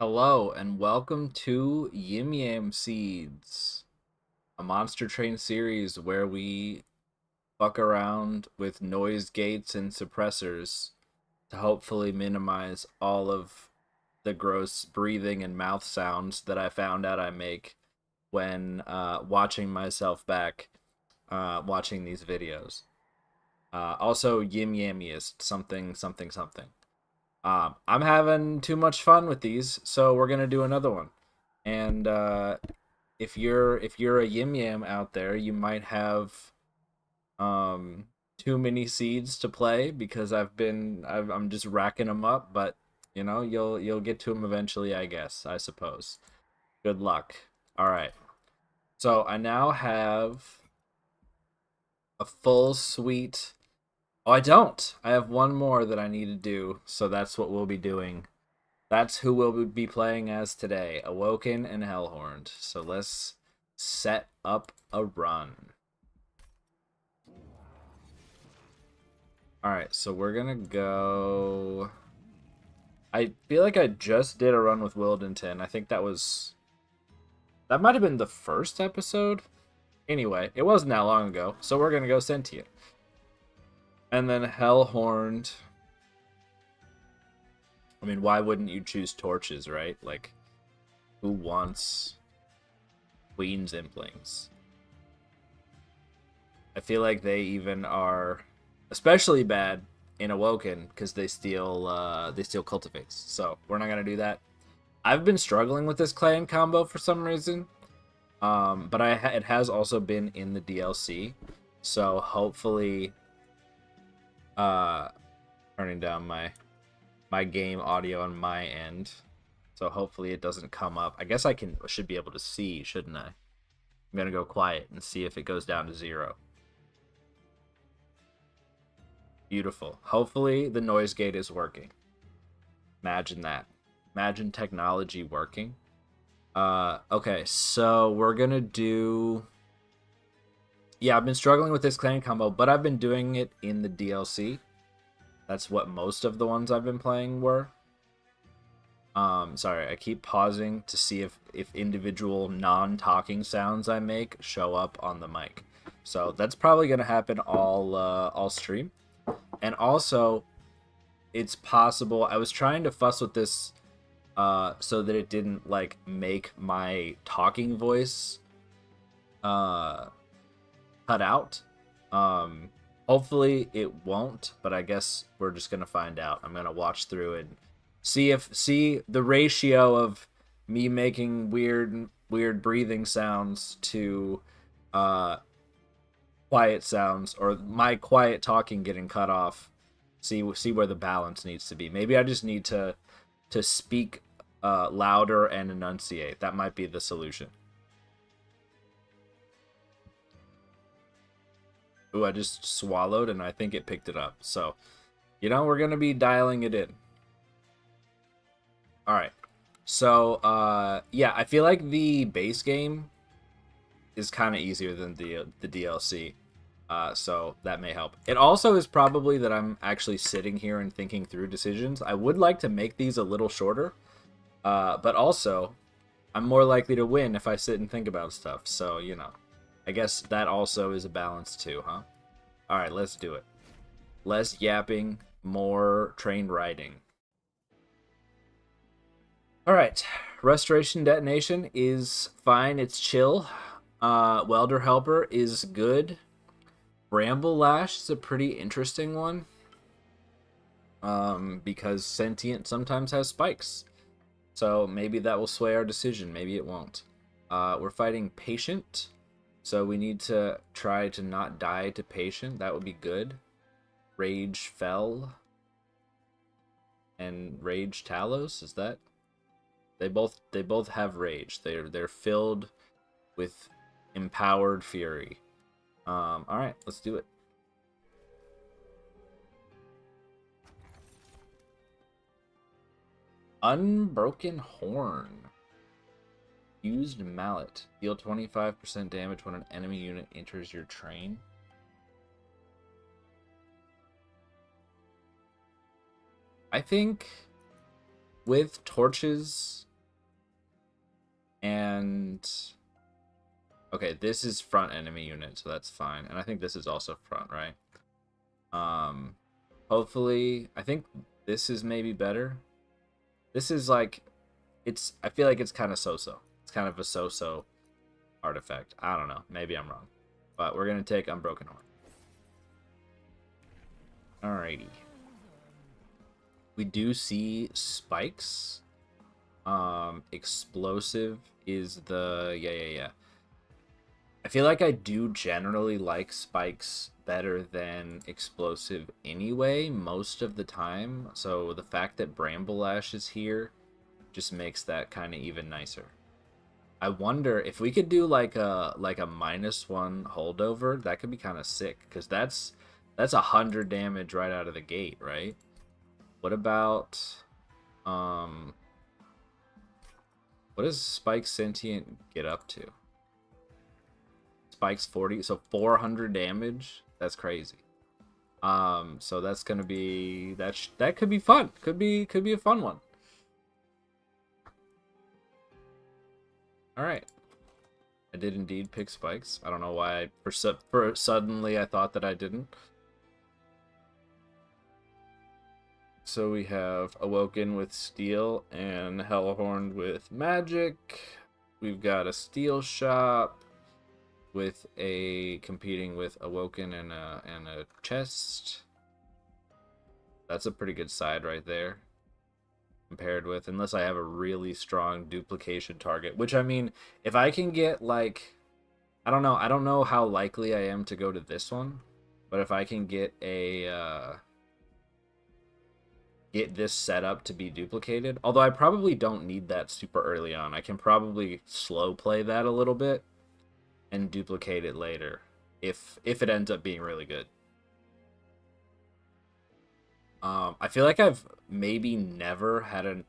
Hello and welcome to Yim Yam Seeds, a Monster Train series where we fuck around with noise gates and suppressors to hopefully minimize all of the gross breathing and mouth sounds that I found out I make when watching myself back watching these videos. Also, Yim Yamiest, something, something, something. I'm having too much fun with these, so we're gonna do another one. And if you're a Yim Yam out there, you might have too many seeds to play because I'm just racking them up. But you'll get to them eventually, I suppose. Good luck. All right. So I now have a full suite. Oh, I don't. I have one more that I need to do, so that's what we'll be doing. That's who we'll be playing as today, Awoken and Hellhorned. So let's set up a run. Alright, so we're gonna go... I feel like I just did a run with Wildenton. I think that might have been the first episode? Anyway, it wasn't that long ago, so we're gonna go Sentient. And then Hellhorned... I mean, why wouldn't you choose torches, right? Like, who wants Queen's Implings? I feel like they even are especially bad in Awoken because they steal cultivates. So we're not gonna do that. I've been struggling with this clan combo for some reason, but it has also been in the DLC. So hopefully, turning down my game audio on my end. So hopefully it doesn't come up. I guess should be able to see, shouldn't I? I'm gonna go quiet and see if it goes down to 0. Beautiful. Hopefully the noise gate is working. Imagine that. Imagine technology working. Okay, so we're gonna do... Yeah, I've been struggling with this clan combo, but I've been doing it in the DLC. That's what most of the ones I've been playing were. Sorry, I keep pausing to see if individual non-talking sounds I make show up on the mic. So that's probably gonna happen all stream. And also, it's possible... I was trying to fuss with this so that it didn't, like, make my talking voice cut out. Hopefully it won't, but I guess we're just going to find out. I'm going to watch through and see the ratio of me making weird breathing sounds to quiet sounds, or my quiet talking getting cut off. See where the balance needs to be. Maybe I just need to speak louder and enunciate. That might be the solution. Ooh, I just swallowed and I think it picked it up. So, we're going to be dialing it in. All right. So, yeah, I feel like the base game is kind of easier than the DLC. So that may help. It also is probably that I'm actually sitting here and thinking through decisions. I would like to make these a little shorter, but also I'm more likely to win if I sit and think about stuff. So, I guess that also is a balance too, huh? All right, let's do it. Less yapping, more train riding. All right, Restoration Detonation is fine. It's chill. Welder Helper is good. Bramble Lash is a pretty interesting one. Because Sentient sometimes has spikes. So maybe that will sway our decision. Maybe it won't. We're fighting Patient. So we need to try to not die to Patient. That would be good. Rage Fell. And Rage Talos, is that? They both have rage. They're filled with empowered fury. Alright, let's do it. Unbroken Horn. Used Mallet. Deal 25% damage when an enemy unit enters your train. I think with torches And okay, this is front enemy unit, so that's fine. And I think this is also front, right? Hopefully, I think this is maybe better. This is like, I feel like it's kind of so-so. It's kind of a so-so artifact. I don't know. Maybe I'm wrong. But we're going to take Unbroken Horn. Alrighty. We do see spikes. Explosive is the... Yeah. I feel like I do generally like spikes better than explosive anyway, most of the time. So the fact that Bramble Ash is here just makes that kind of even nicer. I wonder if we could do like a -1 holdover. That could be kind of sick, because that's 100 damage right out of the gate, right? What about what does Spike Sentient get up to? Spike's 40, so 400 damage. That's crazy. So that's gonna be that could be fun. Could be a fun one. All right. I did indeed pick spikes. I don't know why for suddenly I thought that I didn't. So we have Awoken with Steel and Hellhorned with Magic. We've got a Steel Shop with competing with Awoken and a chest. That's a pretty good side right there. Compared with, unless I have a really strong duplication target, which, I mean, if I can get like, I don't know how likely I am to go to this one, but if I can get get this set up to be duplicated, although I probably don't need that super early on, I can probably slow play that a little bit and duplicate it later if it ends up being really good. I feel like I've maybe never had an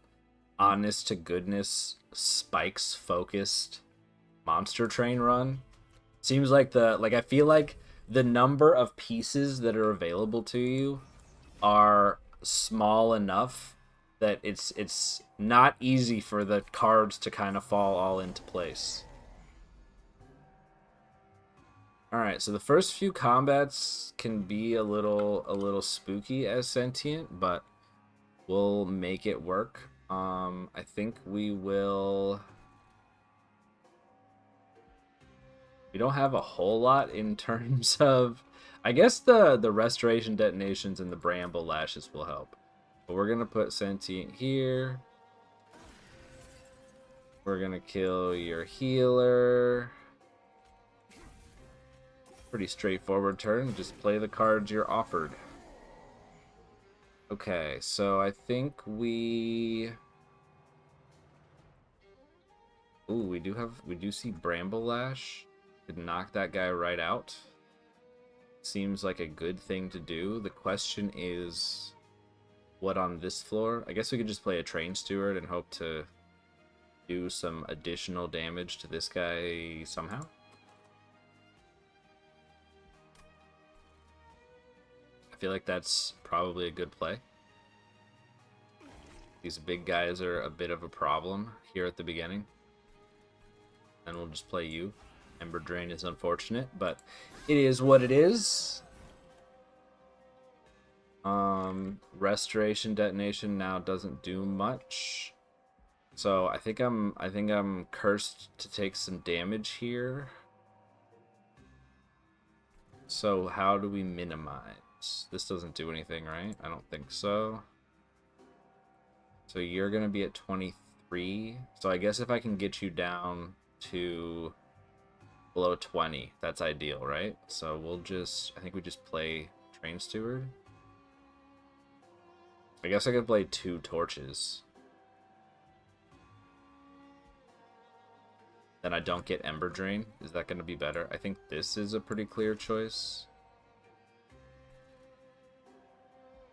honest to goodness spikes focused monster train run. Seems like I feel like the number of pieces that are available to you are small enough that it's not easy for the cards to kind of fall all into place. Alright, so the first few combats can be a little spooky as Sentient, but we'll make it work. I think we will... We don't have a whole lot in terms of... I guess the Restoration Detonations and the Bramble Lashes will help. But we're going to put Sentient here. We're going to kill your healer. Pretty straightforward turn. Just play the cards you're offered. Okay, so I think we... Ooh, we do see Bramble Lash. Could knock that guy right out. Seems like a good thing to do. The question is, what on this floor? I guess we could just play a Train Steward and hope to do some additional damage to this guy somehow. I feel like that's probably a good play. These big guys are a bit of a problem here at the beginning. And we'll just play you. Ember Drain is unfortunate, but it is what it is. Restoration Detonation now doesn't do much. So I think I'm cursed to take some damage here. So how do we minimize? This doesn't do anything, right? I don't think so. So you're going to be at 23. So I guess if I can get you down to below 20, that's ideal, right? So we'll just... I think we just play Train Steward. I guess I could play 2 torches. Then I don't get Ember Drain. Is that going to be better? I think this is a pretty clear choice.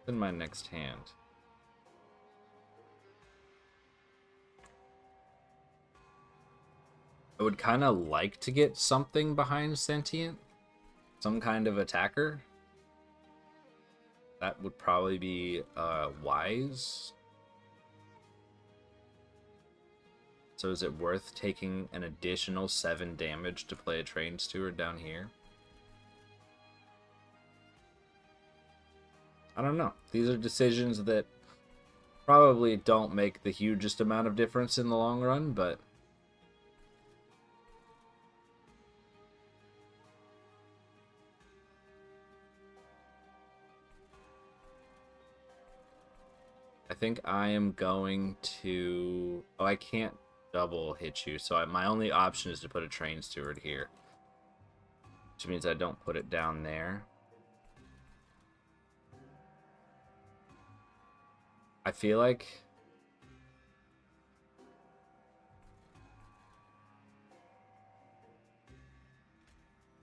In my next hand. I would kind of like to get something behind Sentient. Some kind of attacker. That would probably be wise. So is it worth taking an additional 7 damage to play a Train Steward down here? I don't know. These are decisions that probably don't make the hugest amount of difference in the long run, but I think I am going to... Oh, I can't double hit you, so my only option is to put a Train Steward here. Which means I don't put it down there. I feel like...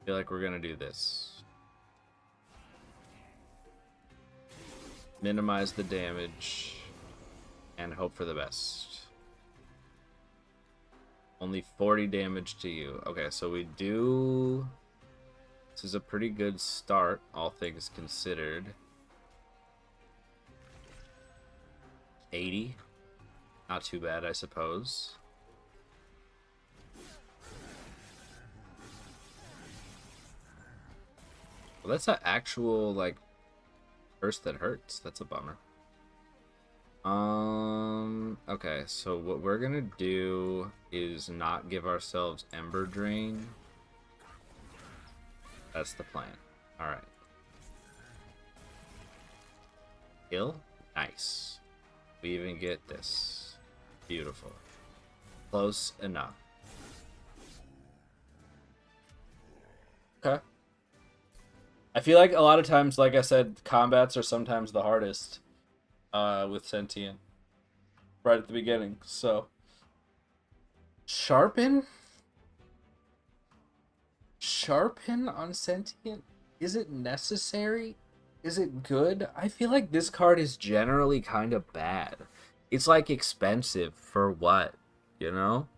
we're gonna do this. Minimize the damage and hope for the best. Only 40 damage to you. Okay, so we do... This is a pretty good start, all things considered. 80. Not too bad, I suppose. Well, that's an actual, like, curse that hurts. That's a bummer. Okay, so what we're gonna do is not give ourselves Ember Drain. That's the plan. Alright. Kill? Nice. We even get this. Beautiful. Close enough. Okay. I feel like a lot of times, like I said, combats are sometimes the hardest with Sentient. Right at the beginning, so... Sharpen? Sharpen on Sentient? Is it necessary? Is it good? I feel like this card is generally kind of bad. It's like expensive for what, you know?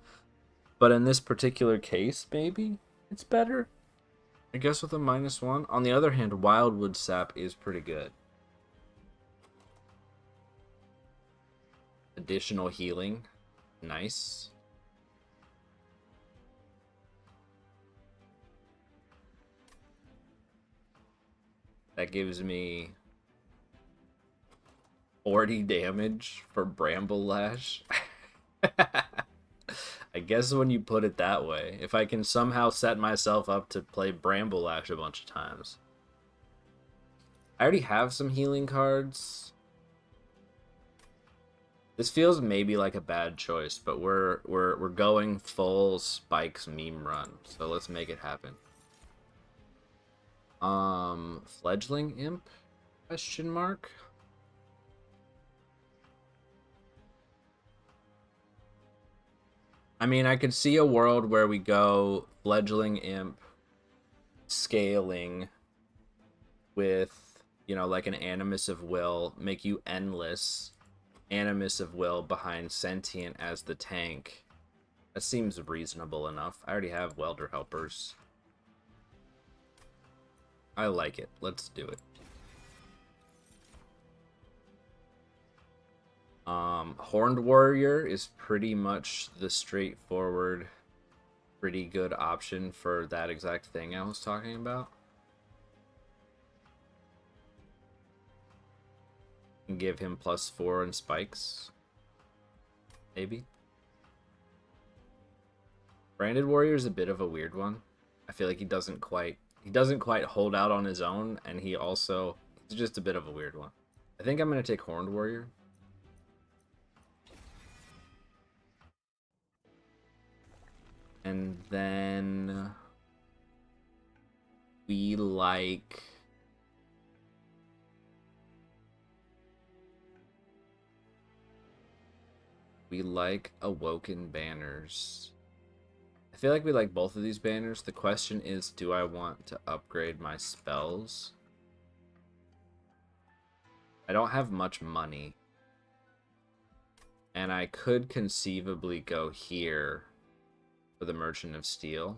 But in this particular case, maybe it's better. I guess with a -1. On the other hand, Wildwood Sap is pretty good. Additional healing. Nice. That gives me 40 damage for Bramble Lash. I guess when you put it that way, if I can somehow set myself up to play Bramble Lash a bunch of times. I already have some healing cards. This feels maybe like a bad choice, but we're going full Spikes meme run, so let's make it happen. Fledgling Imp? Question mark? I mean, I could see a world where we go Fledgling Imp, scaling with, you know, like an Animus of Will, make you endless, Animus of Will behind Sentient as the tank. That seems reasonable enough. I already have Welder Helpers. I like it. Let's do it. Horned Warrior is pretty much the straightforward, pretty good option for that exact thing I was talking about. And give him +4 in spikes. Maybe. Branded Warrior is a bit of a weird one. I feel like he doesn't quite hold out on his own, and he's just a bit of a weird one. I think I'm gonna take Horned Warrior. And then we like Awoken banners. I feel like we like both of these banners. The question is, do I want to upgrade my spells? I don't have much money. And I could conceivably go here for the Merchant of Steel.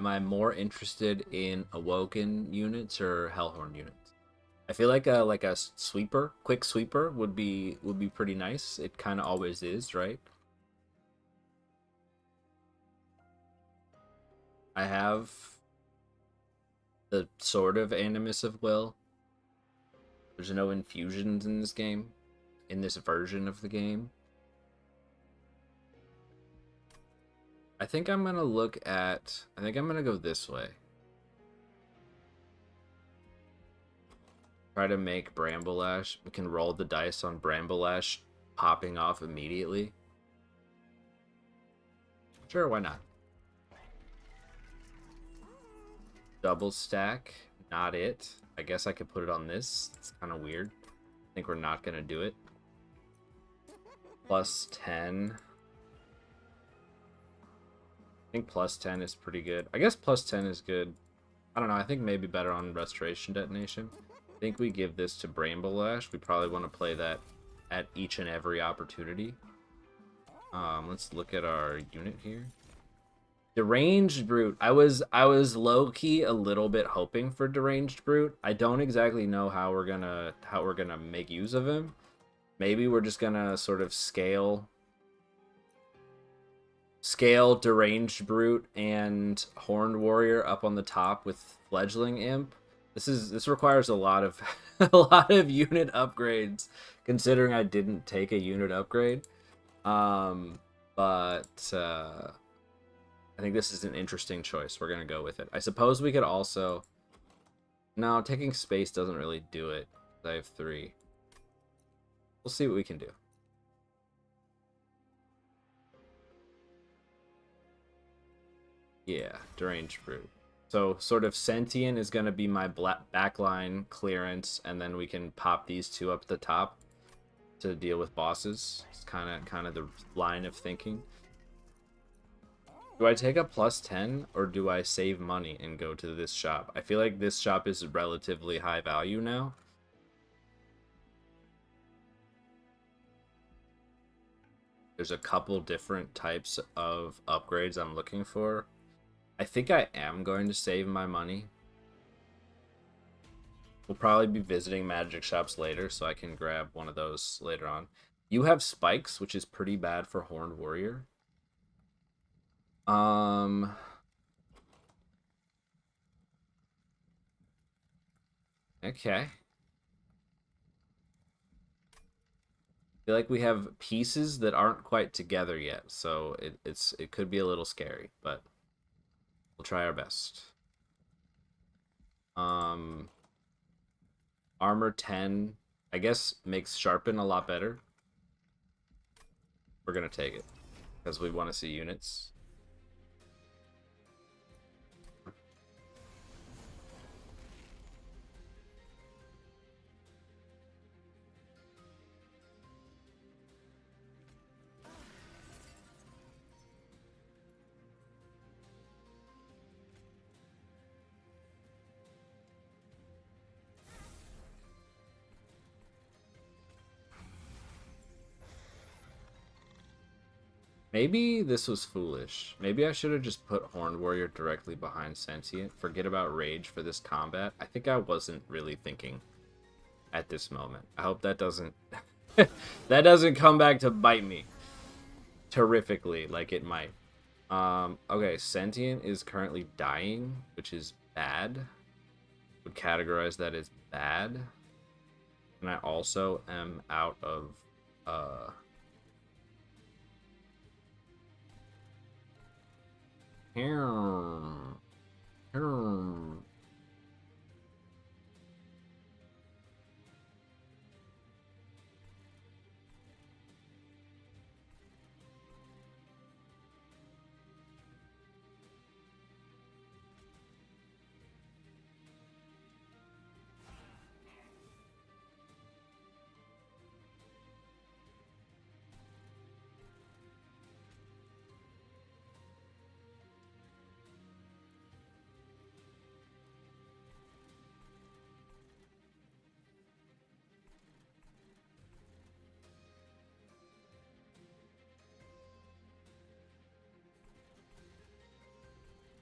Am I more interested in Awoken units or Hellhorned units? I feel like a sweeper, quick sweeper would be pretty nice. It kind of always is, right? I have the sort of Animus of Will. There's no infusions in this game, in this version of the game. I think I'm gonna I think I'm gonna go this way. Try to make Bramble-Ash. We can roll the dice on Bramble-Ash popping off immediately. Sure, why not? Double stack, not it. I guess I could put it on this. It's kind of weird. I think we're not gonna do it. Plus 10. I think plus 10 is pretty good. I guess plus 10 is good. I don't know. I think maybe better on Restoration Detonation. I think we give this to Bramble-Ash. We probably want to play that at each and every opportunity. Let's look at our unit here. Deranged Brute. I was low-key a little bit hoping for Deranged Brute. I don't exactly know how we're gonna make use of him. Maybe we're just gonna sort of scale Deranged Brute and Horned Warrior up on the top with Fledgling Imp. This requires a lot of a lot of unit upgrades, considering I didn't take a unit upgrade. But I think this is an interesting choice. We're gonna go with it. I suppose we could also. No, taking space doesn't really do it. I have 3. We'll see what we can do. Yeah, Deranged Brute. So sort of Sentient is going to be my backline clearance, and then we can pop these 2 up the top to deal with bosses. It's kind of the line of thinking. Do I take a plus 10 or do I save money and go to this shop? I feel like this shop is relatively high value now. There's a couple different types of upgrades I'm looking for. I think I am going to save my money. We'll probably be visiting magic shops later, so I can grab one of those later on. You have spikes, which is pretty bad for Horned Warrior. Okay. I feel like we have pieces that aren't quite together yet, so it could be a little scary, but we'll try our best. Armor 10, I guess, makes Sharpen a lot better. We're gonna take it because we want to see units. Maybe this was foolish. Maybe I should have just put Horned Warrior directly behind Sentient. Forget about Rage for this combat. I think I wasn't really thinking at this moment. I hope that doesn't that doesn't come back to bite me terrifically like it might. Okay, Sentient is currently dying, which is bad. Would categorize that as bad. And I also am out of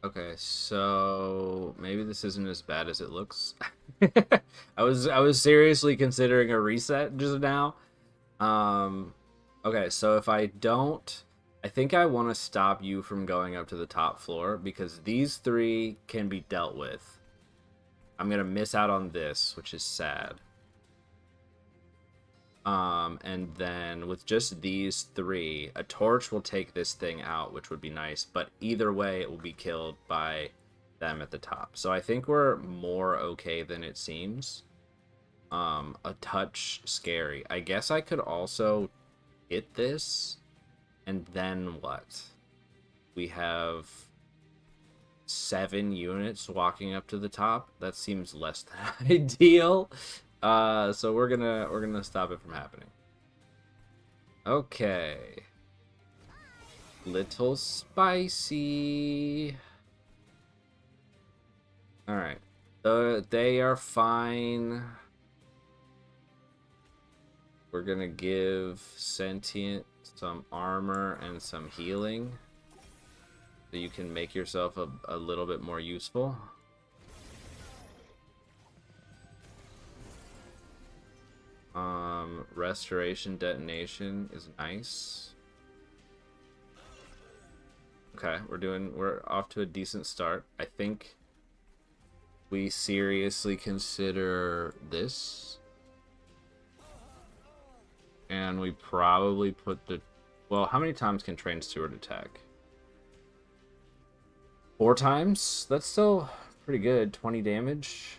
Okay, so maybe this isn't as bad as it looks. I was seriously considering a reset just now. Um, okay, so if I don't, I think I want to stop you from going up to the top floor because these three can be dealt with. I'm gonna miss out on this, which is sad. And then with just these three, a torch will take this thing out, which would be nice, but either way, it will be killed by them at the top. So I think we're more okay than it seems. A touch scary. I guess I could also hit this, and then what? We have 7 units walking up to the top. That seems less than ideal. So we're gonna stop it from happening. Okay. Little spicy. Alright. They are fine. We're gonna give Sentient some armor and some healing. So you can make yourself a little bit more useful. Restoration detonation is nice. Okay, we're off to a decent start. I think we seriously consider this. And we probably put the... Well, how many times can Train Steward attack? 4 times? That's still pretty good. 20 damage.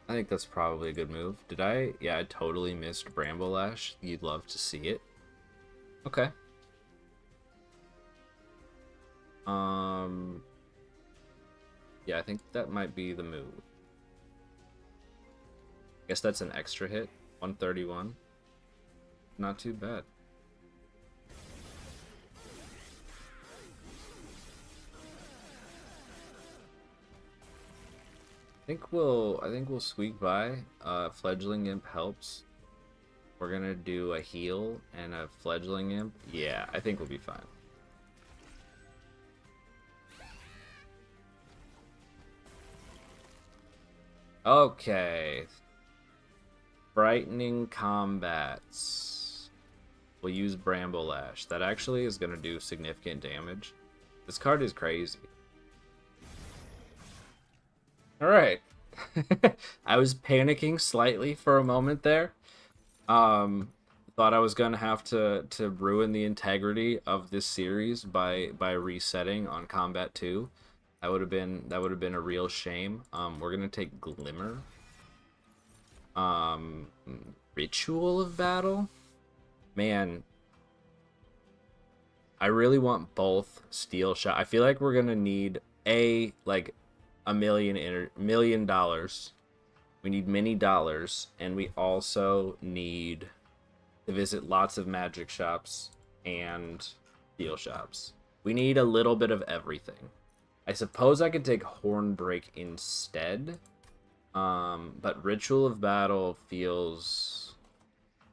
I think that's probably a good move. Did I? Yeah, I totally missed Bramble Lash. You'd love to see it. Okay. Yeah, I think that might be the move. Guess that's an extra hit. 131. Not too bad. I think we'll squeak by. Fledgling Imp helps. We're gonna do a heal and a Fledgling Imp. Yeah, I think we'll be fine. Okay. Frightening combats. We'll use Bramble Lash. That actually is gonna do significant damage. This card is crazy. Alright. I was panicking slightly for a moment there. Thought I was gonna have to ruin the integrity of this series by resetting on Combat 2. That would have been a real shame. We're gonna take Glimmer. Ritual of Battle? Man. I really want both Steel Shot. I feel like we're gonna need $1 million. We need many dollars, and we also need to visit lots of magic shops and steel shops. We need a little bit of everything. I suppose I could take Hornbreak instead, but Ritual of Battle feels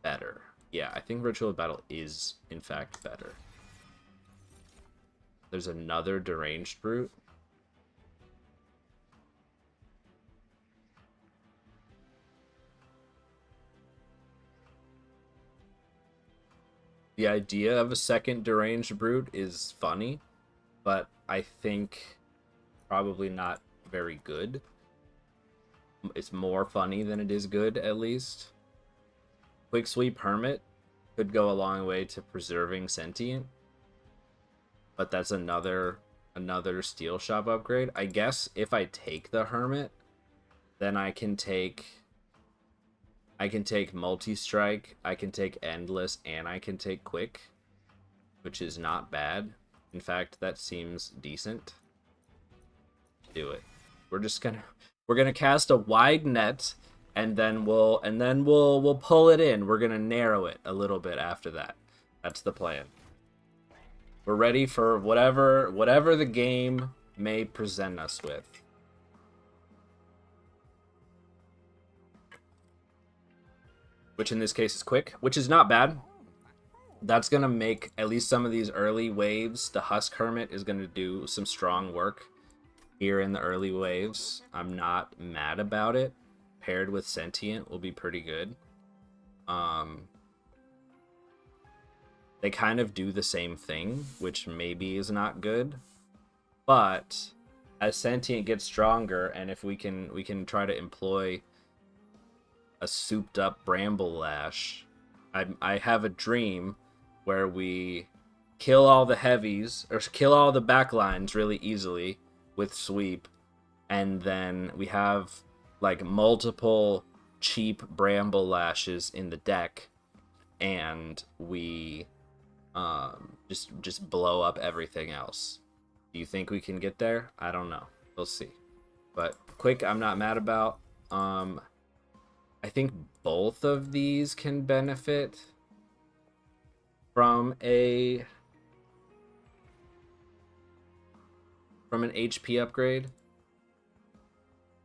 better. Yeah, I think Ritual of Battle is, in fact, better. There's another Deranged Brute. The idea of a second Deranged Brute is funny, but I think probably not very good. It's more funny than it is good, at least. Quick Sweep Hermit could go a long way to preserving Sentient, but that's another Steel Shop upgrade. I guess if I take the Hermit, then I can take Multi-Strike, I can take Endless, and I can take Quick, which is not bad. In fact, that seems decent. Do it. We're gonna cast a wide net, and then we'll pull it in. We're gonna narrow it a little bit after that. That's the plan. We're ready for whatever the game may present us with. Which in this case is Quick, which is not bad. that's going to make at least some of these early waves. The Husk Hermit is going to do some strong work here in the early waves. I'm not mad about it. Paired with Sentient will be pretty good. They kind of do the same thing, which maybe is not good. But as Sentient gets stronger, and if we can try to employ a souped up Bramble Lash, I have a dream where we kill all the heavies or kill all the backlines really easily with sweep, and then we have like multiple cheap Bramble Lashes in the deck, and we just blow up everything else. Do you think we can get there? I don't know. We'll see. But Quick, I'm not mad about. I think both of these can benefit from an HP upgrade.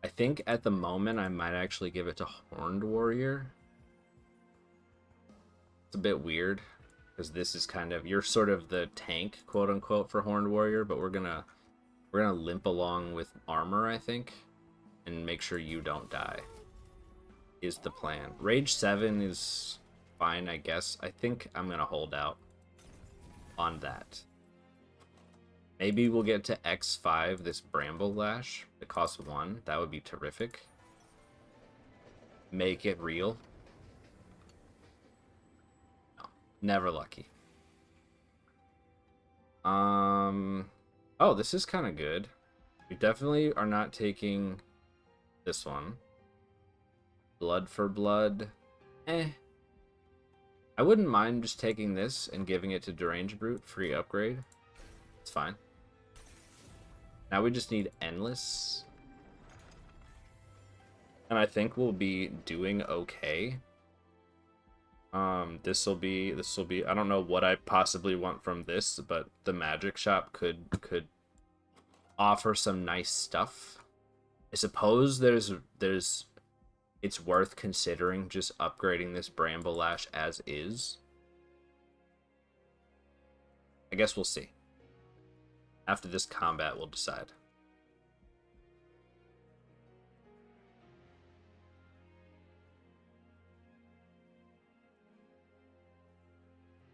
I think at the moment I might actually give it to Horned Warrior. It's a bit weird because this is kind of, you're sort of the tank, quote unquote, for Horned Warrior, but we're gonna limp along with armor, I think, and make sure you don't die is the plan. Rage 7 is fine, I guess. I think I'm gonna hold out on that. Maybe we'll get to X5, this Bramble Lash. It costs 1. That would be terrific. Make it real. No, never lucky. Oh, this is kind of good. We definitely are not taking this one. Blood for blood. I wouldn't mind just taking this and giving it to Deranged Brute. Free upgrade. It's fine. Now we just need Endless. And I think we'll be doing okay. This will be I don't know what I possibly want from this, but the magic shop could offer some nice stuff. I suppose it's worth considering just upgrading this Bramble Lash as is. I guess we'll see. After this combat, we'll decide.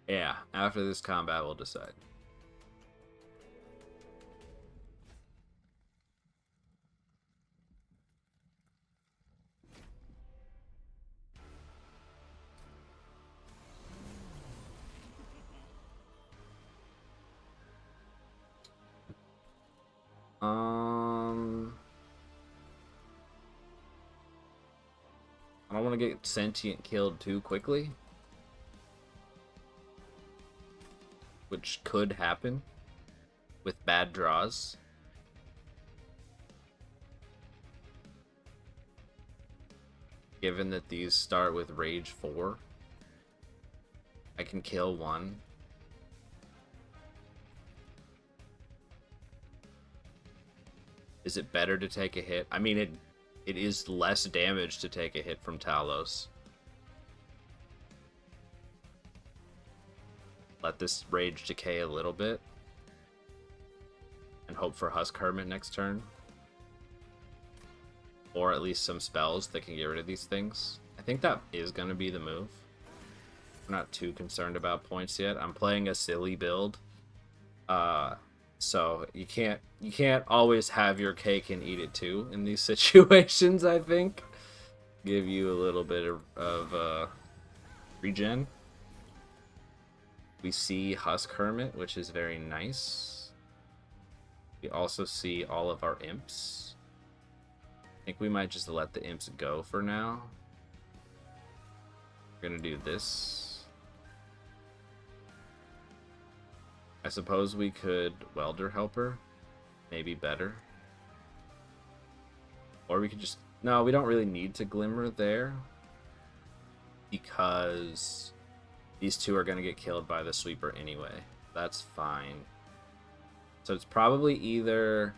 Yeah, after this combat, we'll decide. I don't want to get Sentient killed too quickly, which could happen with bad draws. Given that these start with Rage 4, I can kill one. Is it better to take a hit? I mean, it is less damage to take a hit from Talos. Let this Rage decay a little bit. And hope for Husk Hermit next turn. Or at least some spells that can get rid of these things. I think that is going to be the move. I'm not too concerned about points yet. I'm playing a silly build. So you can't always have your cake and eat it too in these situations, I think. Give you a little bit of regen. We see Husk Hermit, which is very nice. We also see all of our imps. I think we might just let the imps go for now. We're gonna do this. I suppose we could Welder Helper. Maybe better. Or we could just... No, we don't really need to Glimmer there. Because these two are going to get killed by the Sweeper anyway. That's fine. So it's probably either...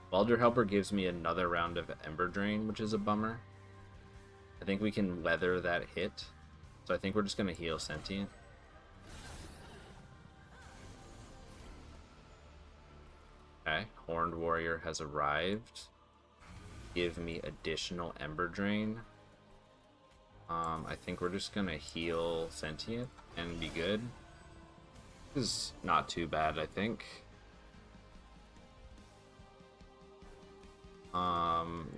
Welder Helper gives me another round of Ember Drain, which is a bummer. I think we can weather that hit. So I think we're just going to heal Sentient. Okay, Horned Warrior has arrived. Give me additional Ember Drain. I think we're just going to heal Sentient and be good. This is not too bad, I think.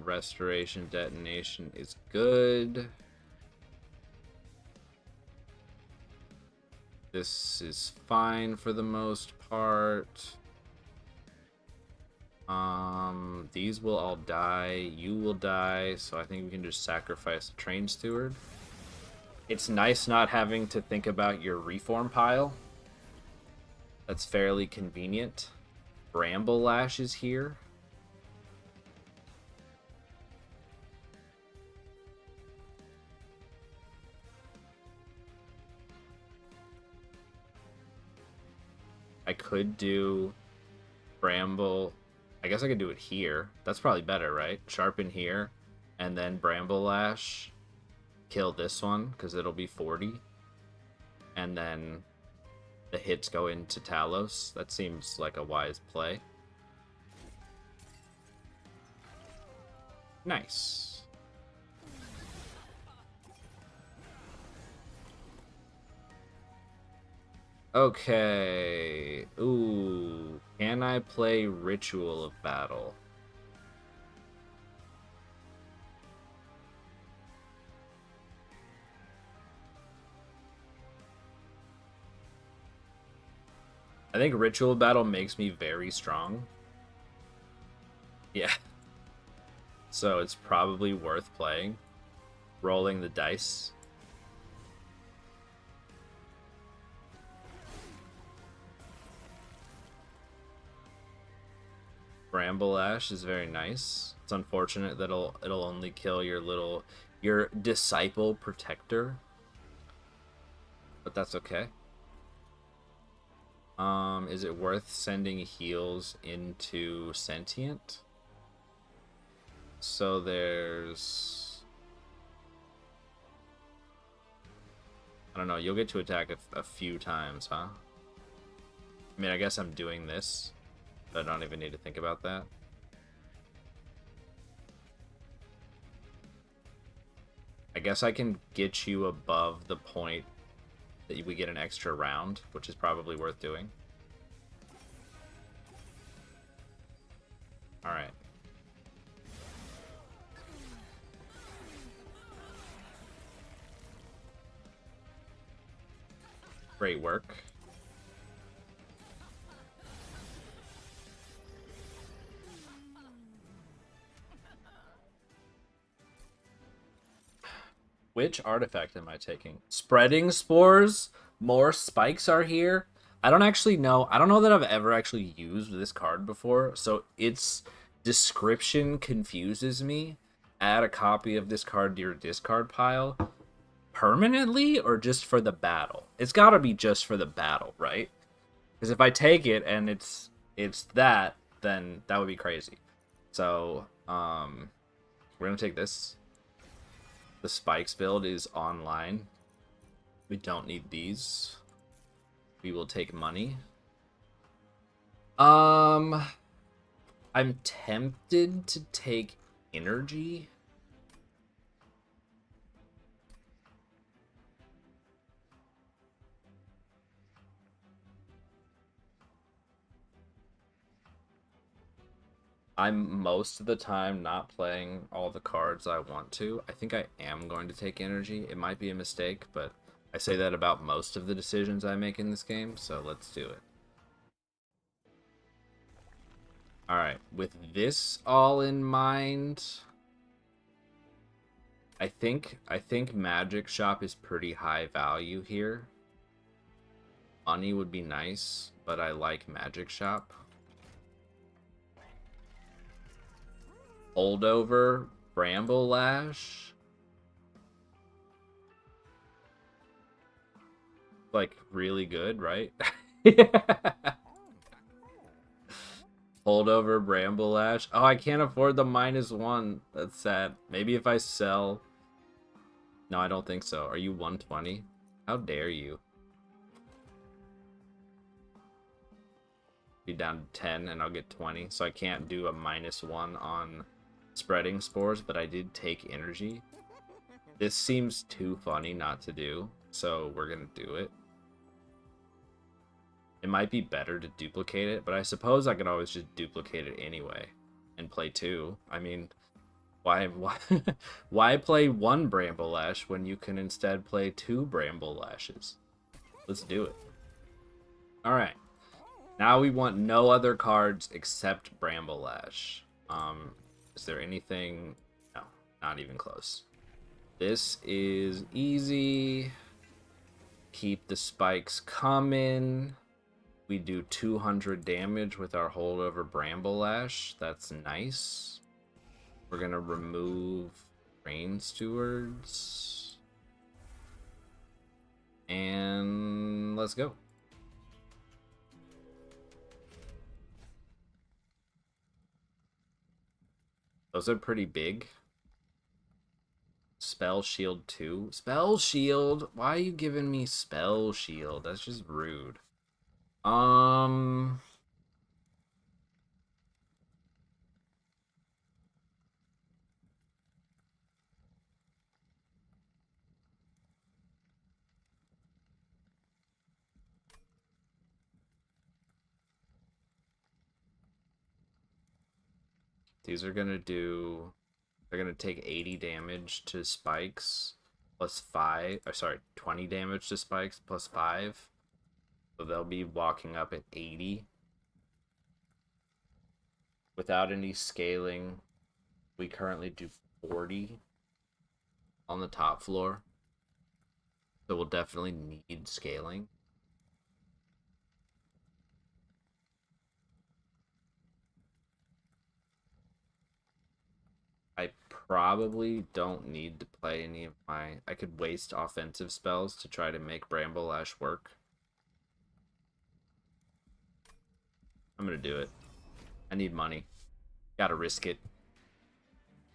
Restoration Detonation is good. This is fine for the most part. These will all die. You will die, so I think we can just sacrifice the Train Steward. It's nice not having to think about your reform pile. That's fairly convenient. Bramble Lash is here. I could do Bramble. I guess I could do it here. That's probably better, right? Sharpen here, and then Bramble Lash. Kill this one, because it'll be 40. And then the hits go into Talos. That seems like a wise play. Nice. Okay. Ooh. Can I play Ritual of Battle? I think Ritual of Battle makes me very strong. Yeah. So it's probably worth playing. Rolling the dice. Bramble Ash is very nice. It's unfortunate that it'll only kill your disciple protector. But that's okay. Is it worth sending heals into Sentient? So there's... I don't know, you'll get to attack a few times, huh? I mean, I guess I'm doing this, but I don't even need to think about that. I guess I can get you above the point that we get an extra round, which is probably worth doing. Alright. Great work. Which artifact am I taking? Spreading Spores? More spikes are here? I don't actually know. I don't know that I've ever actually used this card before, so its description confuses me. Add a copy of this card to your discard pile. Permanently or just for the battle? It's gotta be just for the battle, right? Because if I take it and it's that, then that would be crazy. So, we're gonna take this. The spikes build is online. We don't need these. We will take money. I'm tempted to take energy. I'm most of the time not playing all the cards I want to. I think I am going to take energy. It might be a mistake, but I say that about most of the decisions I make in this game, so let's do it. Alright, with this all in mind, I think Magic Shop is pretty high value here. Money would be nice, but I like Magic Shop. Holdover, Bramble Lash. Like, really good, right? Holdover, Bramble Lash. Oh, I can't afford the -1. That's sad. Maybe if I sell No, I don't think so. Are you 120? How dare you? Be down to 10 and I'll get 20. So I can't do a -1 on spreading spores, but I did take energy. This seems too funny not to do, so we're gonna do it. It might be better to duplicate it, but I suppose I could always just duplicate it anyway and play 2. I mean, why why play 1 Bramble Lash when you can instead play 2 Bramble Lashes? Let's do it. All right. Now we want no other cards except Bramble Lash. Is there anything? No, not even close. This is easy. Keep the spikes coming. We do 200 damage with our holdover Bramble Lash. That's nice. We're gonna remove Rain Stewards. And let's go. Those are pretty big. Spell Shield 2. Spell Shield? Why are you giving me Spell Shield? That's just rude. These are gonna do... They're gonna take 80 damage to spikes plus 5. Or sorry, 20 damage to spikes plus 5. So they'll be walking up at 80. Without any scaling, we currently do 40 on the top floor. So we'll definitely need scaling. I probably don't need to play any of my... I could waste offensive spells to try to make Bramble Lash work. I'm gonna do it. I need money. Gotta risk it.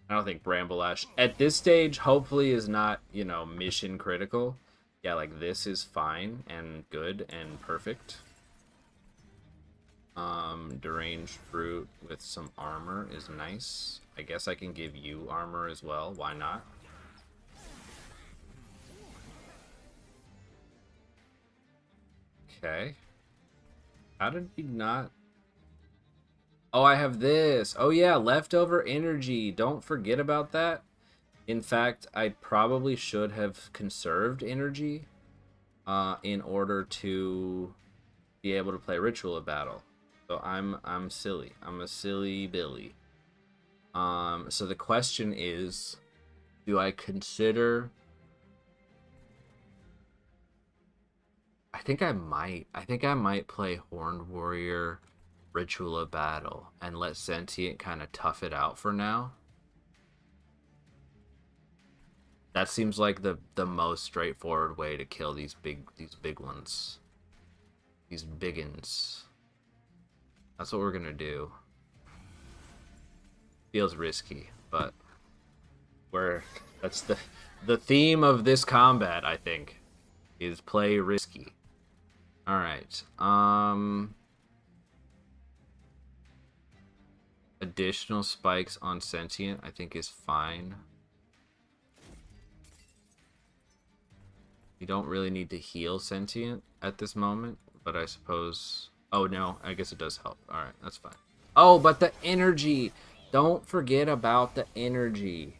I don't think Bramble Lash at this stage hopefully is not, you know, mission critical. Yeah, like this is fine and good and perfect. Deranged Fruit with some armor is nice. I guess I can give you armor as well. Why not? Okay. How did we not... Oh, I have this. Oh yeah, leftover energy. Don't forget about that. In fact, I probably should have conserved energy in order to be able to play Ritual of Battle. So I'm silly. I'm a silly Billy. So the question is, do I consider... I think I might play Horned Warrior, Ritual of Battle, and let Sentient kind of tough it out for now. That seems like the most straightforward way to kill these big ones. These biggins. That's what we're gonna do. Feels risky, but that's the theme of this combat, I think, is play risky. All right. Additional spikes on Sentient, I think, is fine. You don't really need to heal Sentient at this moment, but I suppose... Oh, no, I guess it does help. Alright, that's fine. Oh, but the energy! Don't forget about the energy.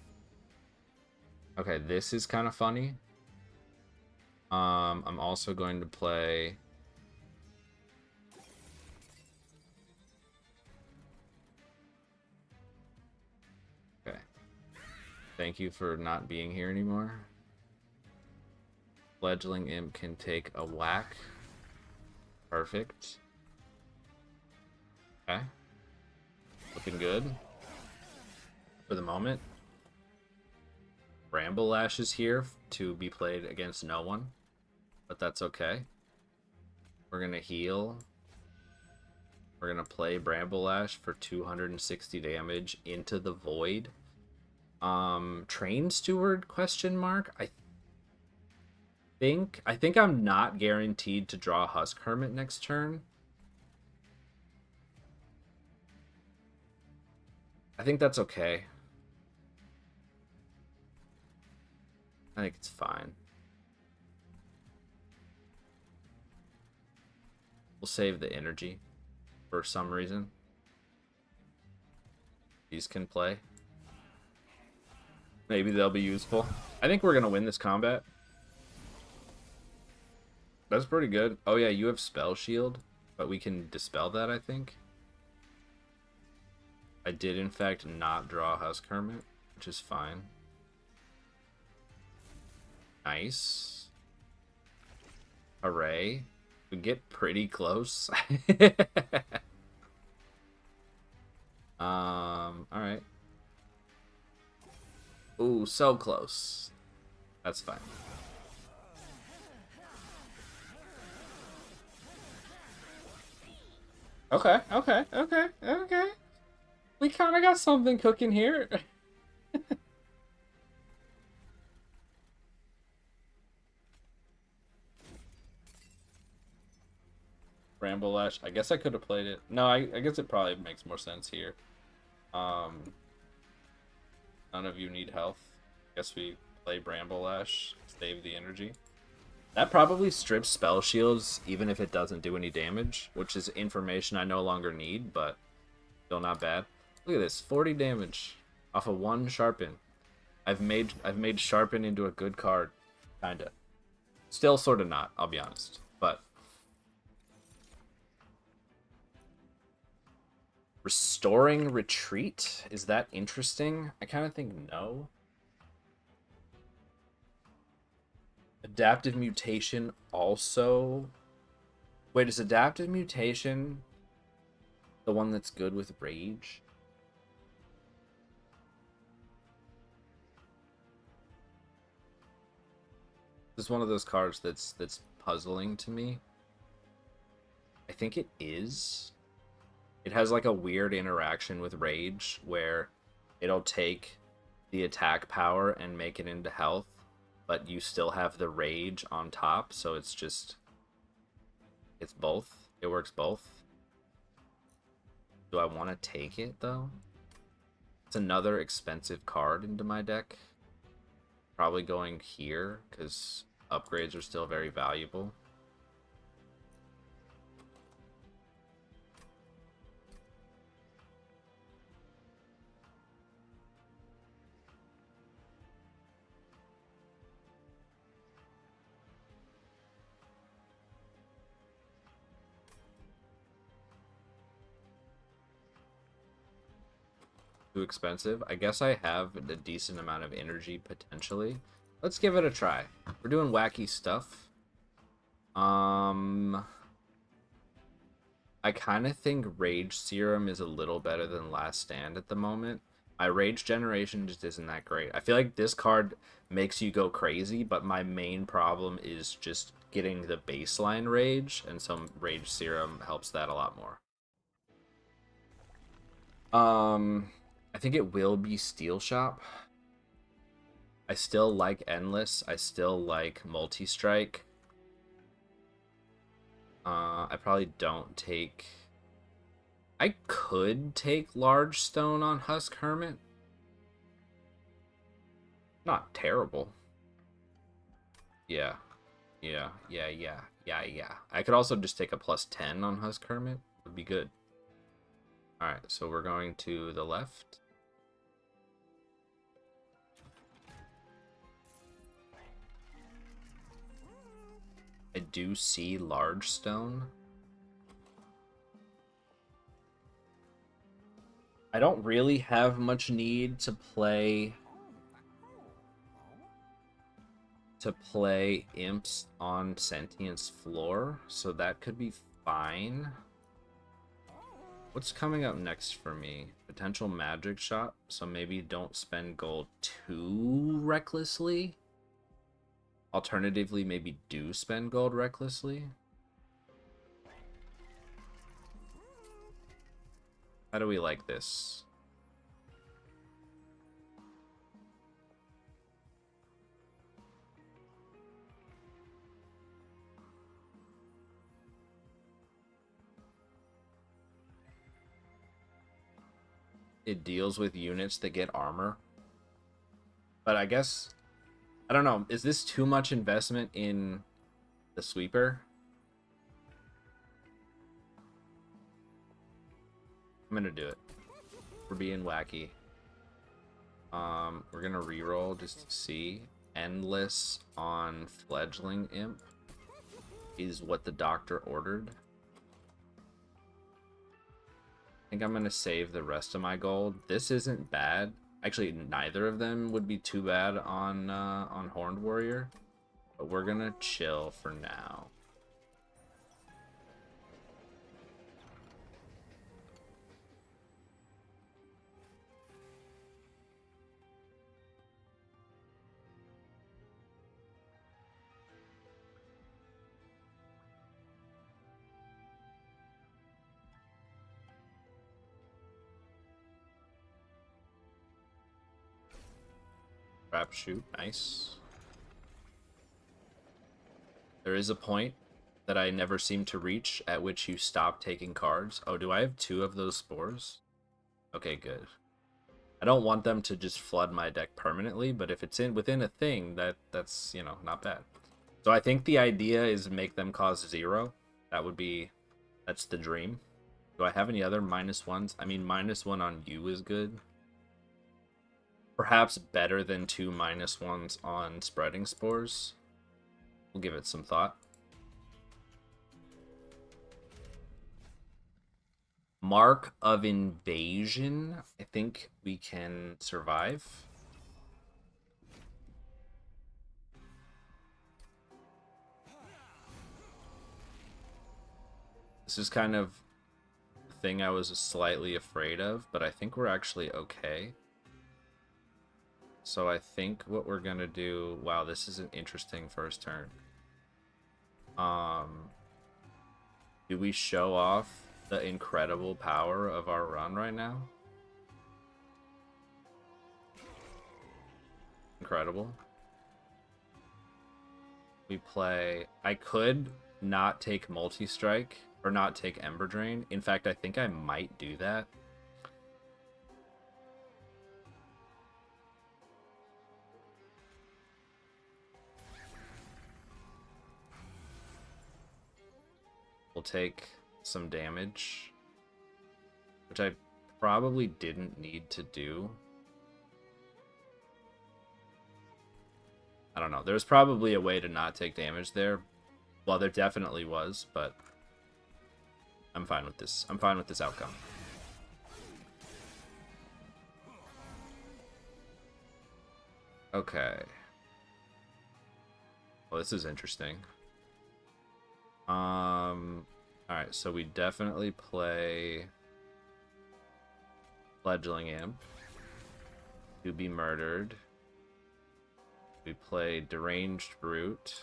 Okay, this is kind of funny. I'm also going to play... Okay. Thank you for not being here anymore. Fledgling Imp can take a whack. Perfect. Okay. Looking good. For the moment. Bramble Lash is here to be played against no one. But that's okay. We're going to heal. We're going to play Bramble Lash for 260 damage into the void. Train Steward, question mark? I think I'm not guaranteed to draw Husk Hermit next turn. I think that's okay. I think it's fine. We'll save the energy for some reason. These can play. Maybe they'll be useful. I think we're going to win this combat. That's pretty good. Oh yeah, you have Spell Shield, but we can dispel that, I think. I did, in fact, not draw Husk Hermit, which is fine. Nice. Hooray. We get pretty close. Alright. Ooh, so close. That's fine. Okay. We kind of got something cooking here. Bramble Lash. I guess I could have played it. No, I guess it probably makes more sense here. None of you need health. Guess we play Bramble Lash, save the energy. That probably strips spell shields, even if it doesn't do any damage, which is information I no longer need, but still not bad. Look at this, 40 damage off of one Sharpen. I've made Sharpen into a good card, kinda. Still sort of not, I'll be honest, but Restoring Retreat? Is that interesting? I kind of think no. Adaptive Mutation also... Wait, is Adaptive Mutation the one that's good with Rage? This is one of those cards that's puzzling to me. I think it is. It has like a weird interaction with Rage where it'll take the attack power and make it into health, but you still have the Rage on top, so it's just... It's both. It works both. Do I want to take it, though? It's another expensive card into my deck. Probably going here, because upgrades are still very valuable. Too expensive. I guess I have a decent amount of energy potentially. Let's give it a try. We're doing wacky stuff. I kind of think Rage Serum is a little better than Last Stand at the moment. My Rage generation just isn't that great. I feel like this card makes you go crazy, but my main problem is just getting the baseline Rage, and some Rage Serum helps that a lot more. I think it will be Steel Shop. I still like Endless. I still like Multi-Strike. I probably don't take... I could take Large Stone on Husk Hermit. Not terrible. Yeah. I could also just take a +10 on Husk Hermit. Would be good. Alright, so we're going to the left. I do see Large Stone. I don't really have much need to play Imps on Sentience Floor, so that could be fine. What's coming up next for me? Potential Magic Shot, so maybe don't spend gold too recklessly. Alternatively, maybe do spend gold recklessly. How do we like this? it deals with units that get armor. But I guess, I don't know, is this too much investment in the sweeper? I'm gonna do it. We're being wacky. We're gonna reroll just to see. Endless on Fledgling Imp is what the doctor ordered. I think I'm gonna save the rest of my gold. This isn't bad. Actually, neither of them would be too bad on Horned Warrior, but we're gonna chill for now. Trap shoot, nice. There is a point that I never seem to reach at which you stop taking cards. Oh, do I have 2 of those spores? Okay, good. I don't want them to just flood my deck permanently, but if it's within a thing, that's, you know, not bad. So I think the idea is make them cause 0. That's the dream. Do I have any other -1s? I mean, -1 on you is good. Perhaps better than 2 -1s on spreading spores. We'll give it some thought. Mark of Invasion. I think we can survive. This is kind of the thing I was slightly afraid of, but I think we're actually okay. So I think what we're gonna do... Wow, this is an interesting first turn. Do we show off the incredible power of our run right now? Incredible. We play... I could not take multi-strike or not take Ember Drain. In fact, I think I might do that. We'll take some damage, which I probably didn't need to do. I don't know. There's probably a way to not take damage there. Well, there definitely was, but I'm fine with this. I'm fine with this outcome. Okay. Well, this is interesting. Alright, so we definitely play Fledgling Imp to be murdered. We play Deranged Brute.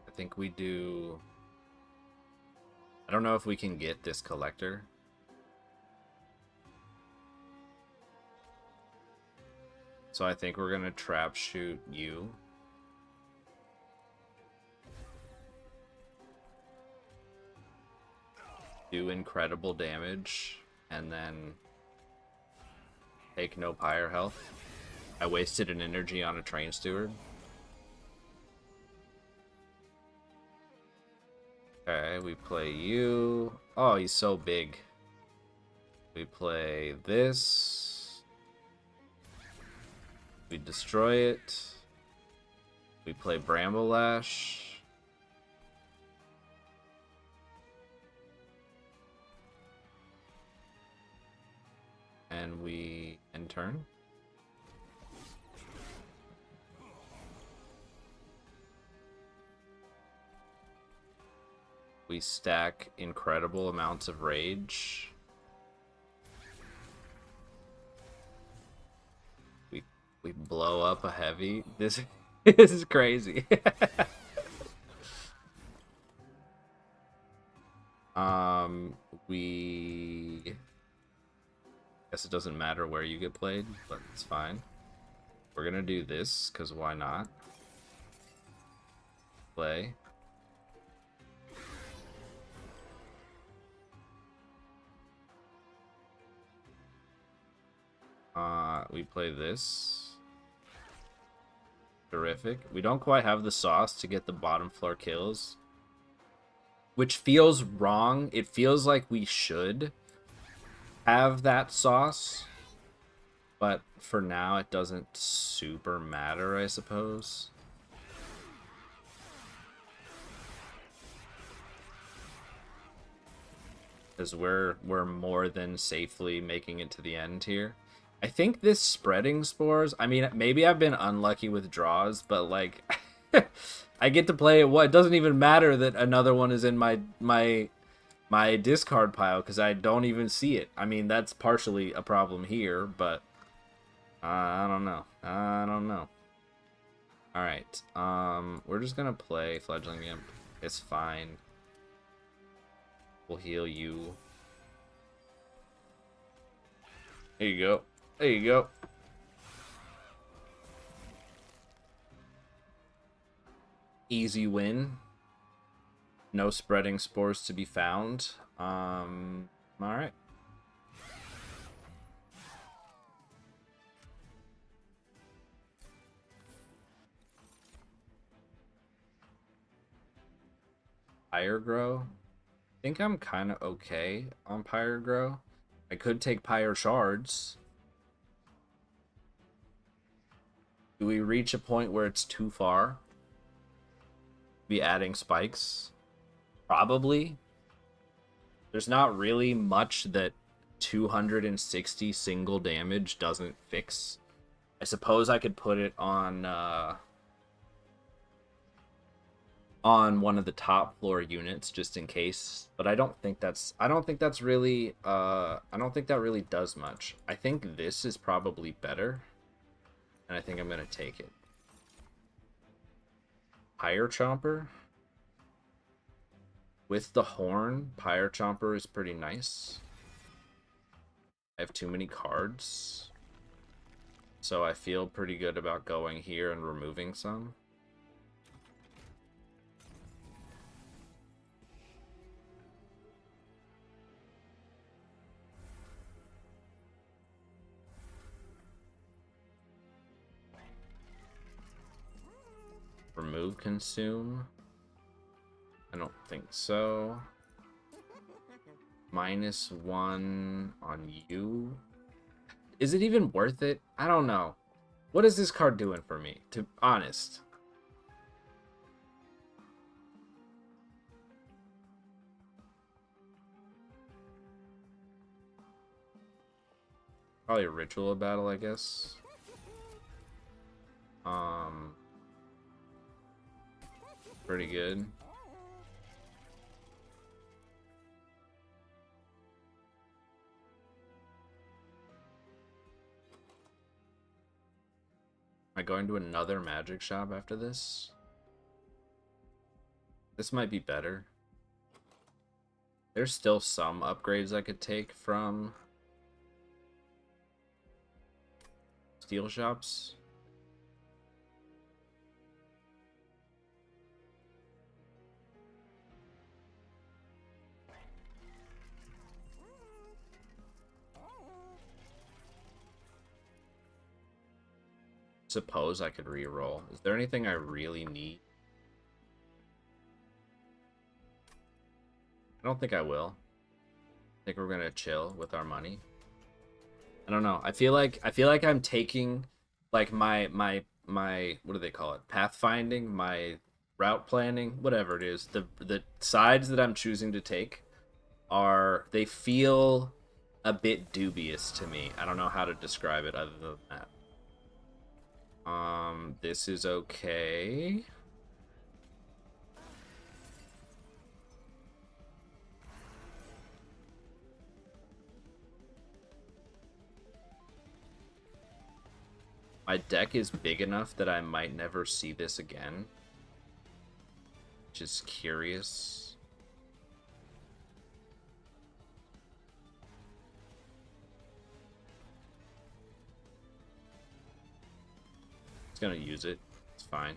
I think we do... I don't know if we can get this collector. So I think we're going to trap shoot you. Do incredible damage. And then take no pyre health. I wasted an energy on a train steward. Okay, we play you. Oh, he's so big. We play this. We destroy it. We play Bramble Lash. And we end turn. We stack incredible amounts of rage. We blow up a heavy. This is crazy. We guess it doesn't matter where you get played, but it's fine. We're gonna do this because why not? Play. We play this. Terrific. We don't quite have the sauce to get the bottom floor kills, which feels wrong. It feels like we should have that sauce, but for now it doesn't super matter, I suppose. Because we're more than safely making it to the end here. I think this spreading spores, I mean, maybe I've been unlucky with draws, but like I get to play it. What, it doesn't even matter that another one is in my discard pile because I don't even see it. I mean, that's partially a problem here, but I don't know. I don't know. All right. We're just gonna play Fledgling Imp. It's fine. We'll heal you. There you go. There you go. Easy win. No spreading spores to be found. All right. Pyre Grow. I think I'm kind of okay on Pyre Grow. I could take Pyre Shards. Do we reach a point where it's too far? Be adding spikes? Probably. There's not really much that 260 single damage doesn't fix. I suppose I could put it on one of the top floor units just in case, but I don't think that's really I don't think that really does much. I think this is probably better, and I think I'm gonna take it. Pyre Chomper with the horn. Pyre Chomper is pretty nice. I have too many cards, so I feel pretty good about going here and removing some. Remove consume? I don't think so. -1 on you. Is it even worth it? I don't know. What is this card doing for me, to be honest? Probably a ritual battle, I guess. Pretty good. Am I going to another magic shop after this? This might be better. There's still some upgrades I could take from steel shops. Suppose I could re-roll. Is there anything I really need? I don't think I will. I think we're gonna chill with our money. I don't know. I feel like I'm taking like my what do they call it? Pathfinding, my route planning, whatever it is. The sides that I'm choosing to take they feel a bit dubious to me. I don't know how to describe it other than that. This is okay. My deck is big enough that I might never see this again. Which is curious. It's gonna use it. It's fine.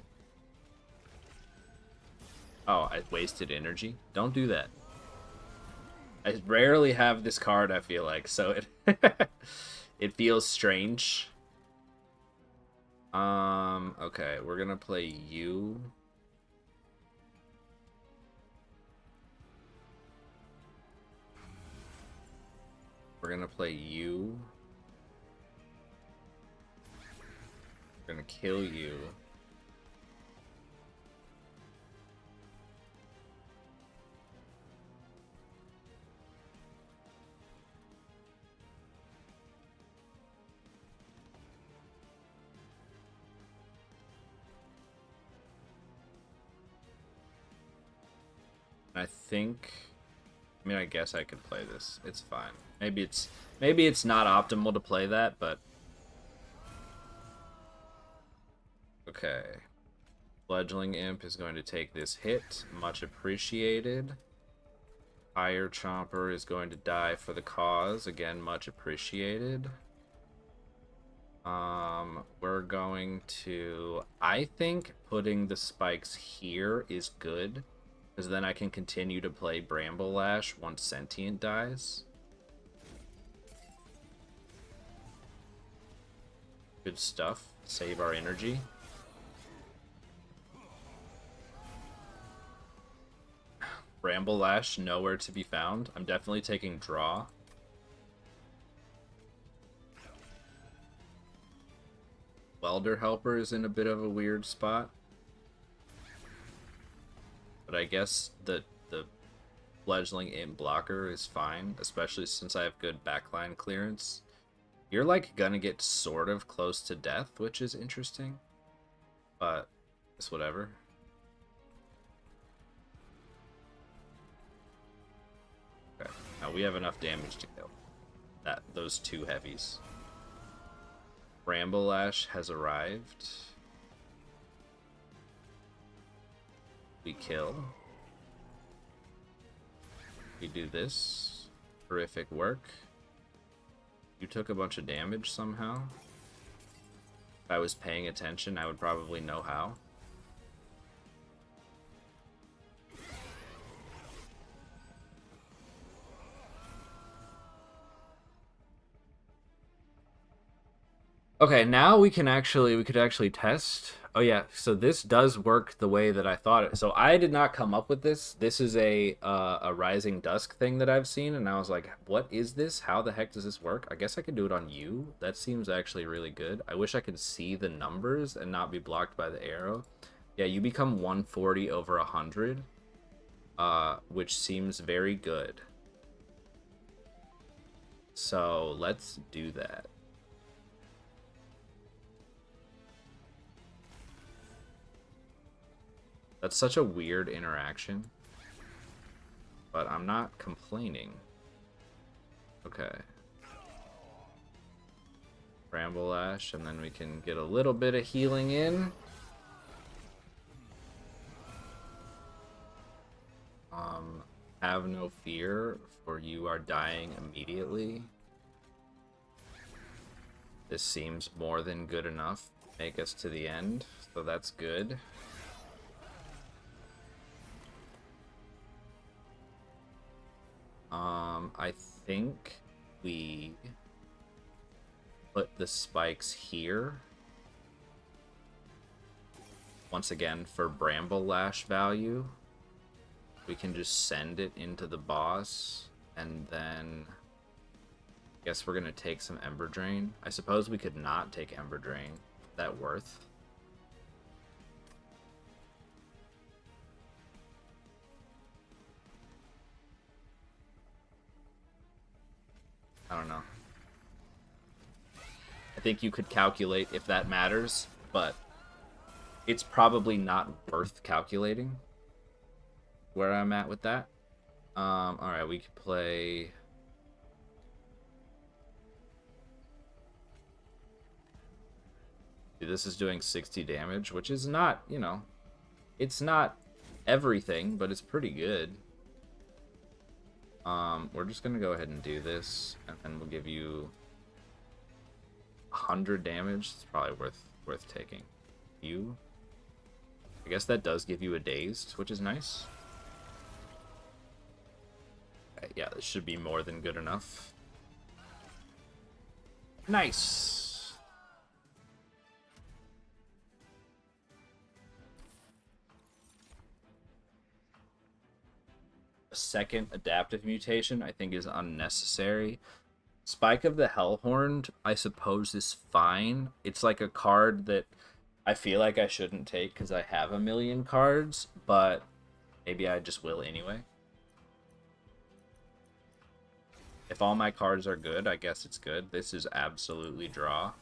Oh, I wasted energy? Don't do that. I rarely have this card, I feel like, so it it feels strange. Okay, we're gonna play you. We're gonna play you. We're gonna kill you. I think, I mean, I guess I could play this. It's fine. Maybe it's not optimal to play that, but okay. Fledgling Imp is going to take this hit. Much appreciated. Fire Chomper is going to die for the cause. Again, much appreciated. We're going to, I think putting the spikes here is good, because then I can continue to play Bramble Lash once Sentient dies. Good stuff. Save our energy. Bramble Lash, nowhere to be found. I'm definitely taking draw. Welder Helper is in a bit of a weird spot. But I guess the Fledgling Imp blocker is fine, especially since I have good backline clearance. You're like gonna get sort of close to death, which is interesting. But it's whatever. Okay. Now we have enough damage to kill those two heavies. Bramble Lash has arrived. We kill. We do this. Horrific work. You took a bunch of damage somehow. If I was paying attention, I would probably know how. Okay, now we could actually test. Oh yeah, so this does work the way that I thought it. So I did not come up with this. This is a Rising Dusk thing that I've seen, and I was like, what is this? How the heck does this work? I guess I could do it on you. That seems actually really good. I wish I could see the numbers and not be blocked by the arrow. Yeah, you become 140 over 100, which seems very good. So let's do that. That's such a weird interaction, but I'm not complaining. Okay. Bramble Lash, and then we can get a little bit of healing in. Have no fear, for you are dying immediately. This seems more than good enough to make us to the end, so that's good. I think we put the spikes here. Once again, for Bramble Lash value, we can just send it into the boss, and then I guess we're gonna take some Ember Drain. I suppose we could not take Ember Drain. Is that worth? I don't know. I think you could calculate if that matters, but it's probably not worth calculating where I'm at with that. Alright, we could play... This is doing 60 damage, which is not, you know, it's not everything, but it's pretty good. We're just gonna go ahead and do this, and then we'll give you 100 damage. It's probably worth taking. I guess that does give you a dazed, which is nice. Yeah, this should be more than good enough. Nice. A second adaptive mutation I think is unnecessary. Spike of the Hellhorned, I suppose, is fine. It's like a card that I feel like I shouldn't take because I have a million cards, but maybe I just will anyway. If all my cards are good, I guess it's good. This is absolutely draw.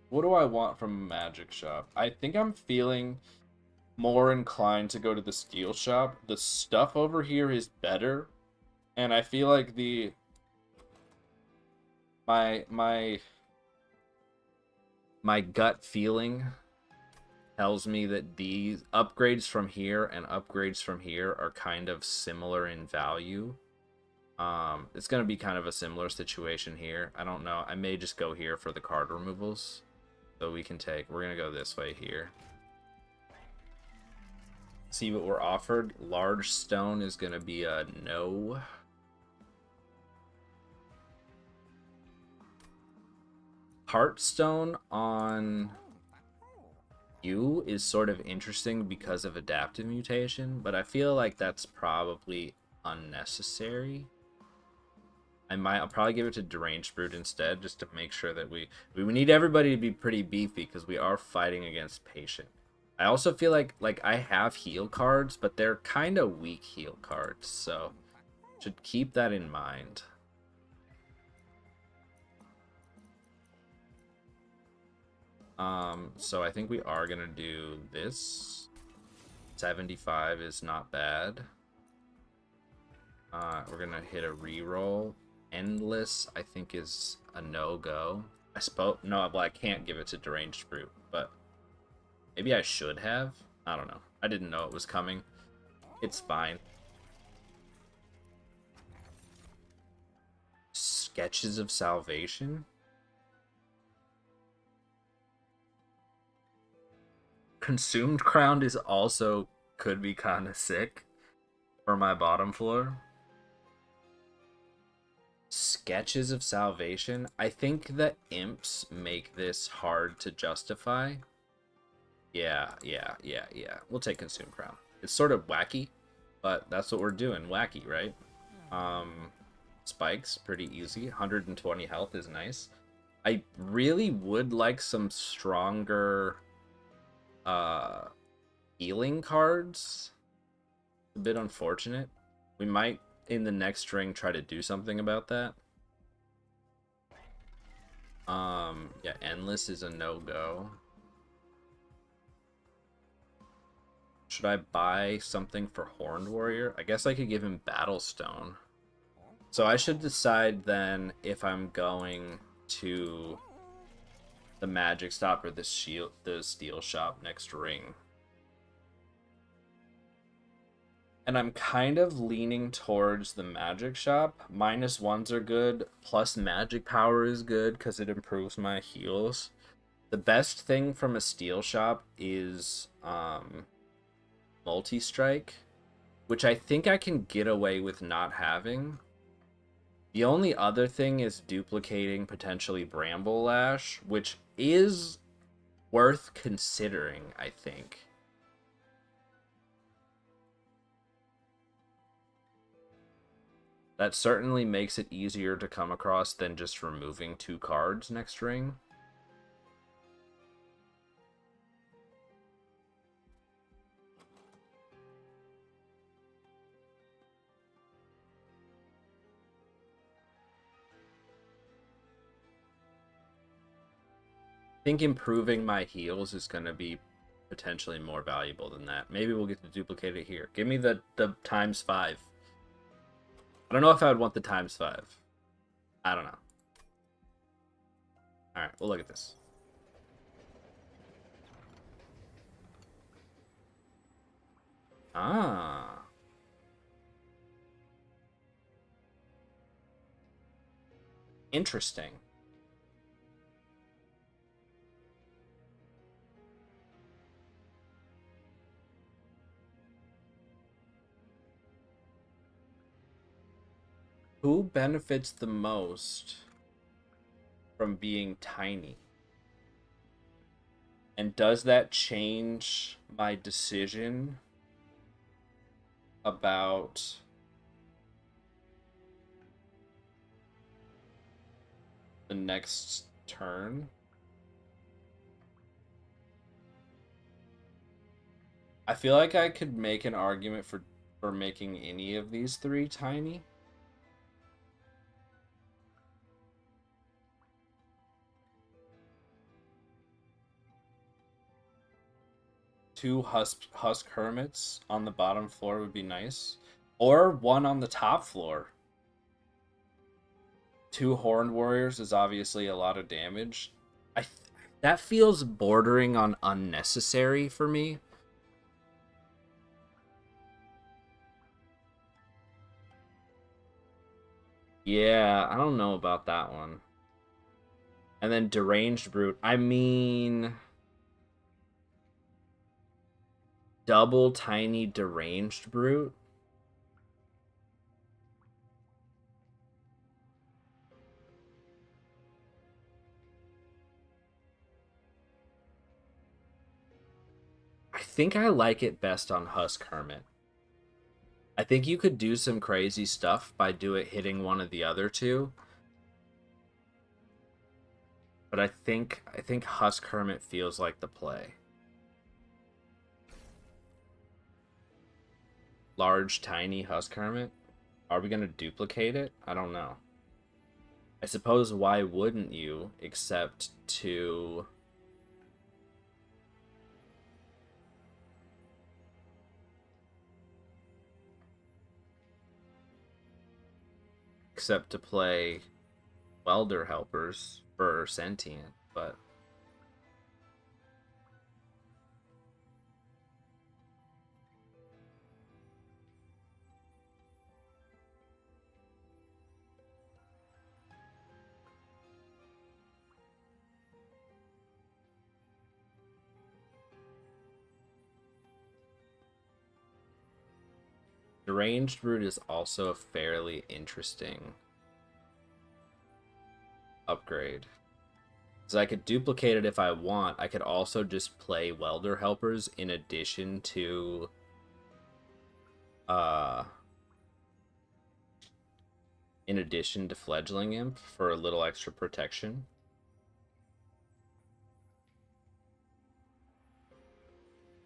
What do I want from a magic shop? I think I'm feeling more inclined to go to the steel shop. The stuff over here is better, and I feel like my gut feeling tells me that these upgrades from here and upgrades from here are kind of similar in value. It's gonna be kind of a similar situation here. I don't know. I may just go here for the card removals. So we're gonna go this way here. See what we're offered. Large stone is gonna be a no. Heartstone on you is sort of interesting because of adaptive mutation, but I feel like that's probably unnecessary. I'll probably give it to Deranged Brute instead, just to make sure that we need everybody to be pretty beefy because we are fighting against Patient. I also feel like I have heal cards, but they're kind of weak heal cards, so should keep that in mind. So I think we are gonna do this. 75 is not bad. We're gonna hit a reroll. Endless, I think, is a no-go. Well, I can't give it to Deranged Brute, but maybe I should have. I don't know. I didn't know it was coming. It's fine. Sketches of Salvation. Consumed Crown is also could be kind of sick for my bottom floor. Sketches of Salvation. I think the imps make this hard to justify. Yeah. We'll take Consumed Crown. It's sort of wacky, but that's what we're doing. Wacky, right? Spikes, pretty easy. 120 health is nice. I really would like some stronger healing cards. A bit unfortunate. We might in the next ring try to do something about that. Yeah, Endless is a no-go. Should I buy something for Horned Warrior? I guess I could give him Battlestone. So I should decide then if I'm going to the magic stop or the steel shop next ring. And I'm kind of leaning towards the magic shop. -1s are good, plus magic power is good because it improves my heals. The best thing from a steel shop is multi-strike, which I think I can get away with not having. The only other thing is duplicating potentially Bramble Lash, which is worth considering, I think. That certainly makes it easier to come across than just removing 2 cards next ring. think improving my heals is going to be potentially more valuable than that. Maybe we'll get to duplicate it here. Give me the ×5. I don't know if I would want the ×5. I don't know. Alright, we'll look at this. Ah. Interesting. Who benefits the most from being tiny? And does that change my decision about the next turn? I feel like I could make an argument for making any of these three tiny. Two husk hermits on the bottom floor would be nice, or one on the top floor. Two horned warriors is obviously a lot of damage. That feels bordering on unnecessary for me. Yeah, I don't know about that one. And then deranged brute. I mean, double tiny deranged brute. I think I like it best on Husk Hermit. I think you could do some crazy stuff by hitting one of the other two. But I think Husk Hermit feels like the play. Large, tiny Husk Hermit. Are we going to duplicate it? I don't know. I suppose why wouldn't you, except to... except to play welder helpers for sentient, but... Deranged Brute is also a fairly interesting upgrade. So I could duplicate it if I want. I could also just play welder helpers in addition to fledgling imp for a little extra protection.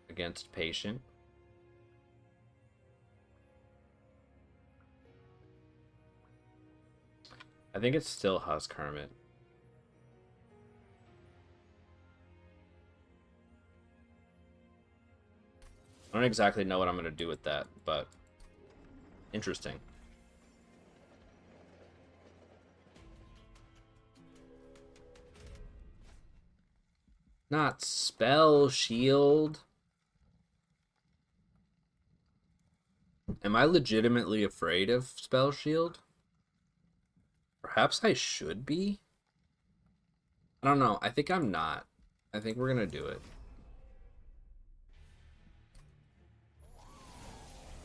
Against patient. I think it's still Husk Hermit. I don't exactly know what I'm going to do with that, but interesting. Not spell shield. Am I legitimately afraid of spell shield? Perhaps I should be? I don't know. I think I'm not. I think we're going to do it.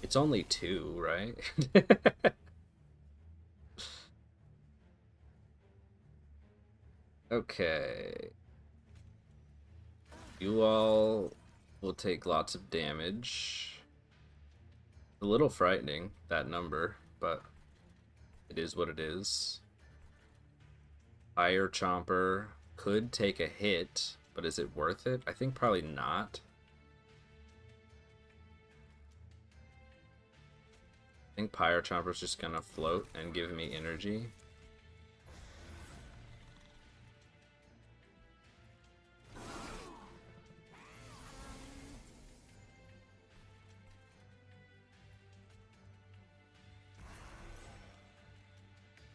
It's only 2, right? Okay. You all will take lots of damage. A little frightening, that number, but it is what it is. Fire Chomper could take a hit, but is it worth it? I think probably not. I think Pyre Chomper's just gonna float and give me energy.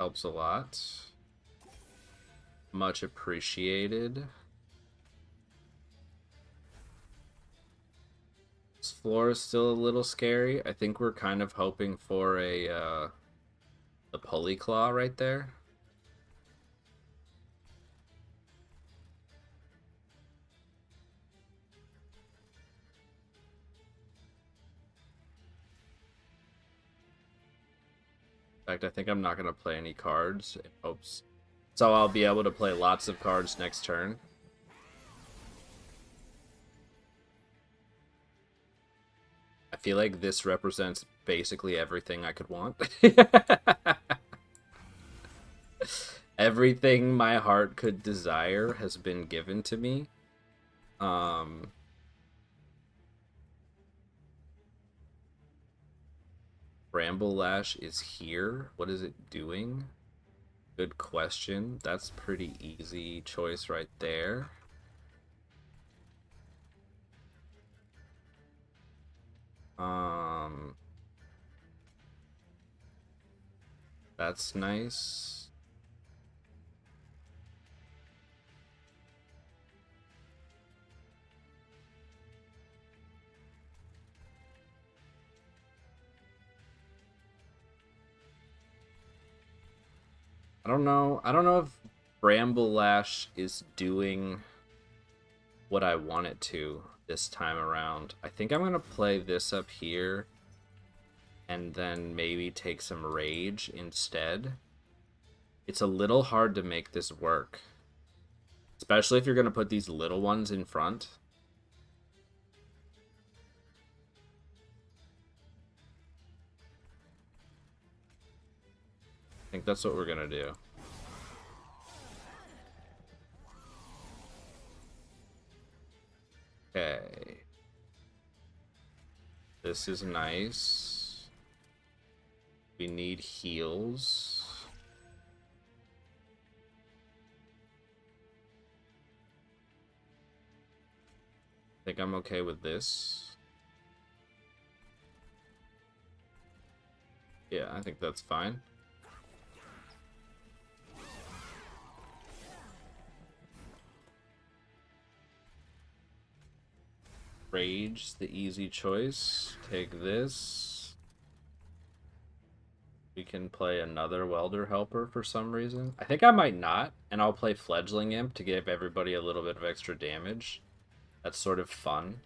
Helps a lot. Much appreciated. This floor is still a little scary. I think we're kind of hoping for a the pulley claw right there. In fact, I think I'm not going to play any cards in hopes. So I'll be able to play lots of cards next turn. I feel like this represents basically everything I could want. Everything my heart could desire has been given to me. Bramble Lash is here. What is it doing? Good question. That's pretty easy choice right there. That's nice. I don't know. I don't know if Bramble Lash is doing what I want it to this time around. I think I'm going to play this up here and then maybe take some Rage instead. It's a little hard to make this work, especially if you're going to put these little ones in front. I think that's what we're going to do. Okay. This is nice. We need heals. I think I'm okay with this. Yeah, I think that's fine. Rage, the easy choice. Take this. We can play another Welder Helper for some reason. I think I might not, and I'll play Fledgling Imp to give everybody a little bit of extra damage. That's sort of fun.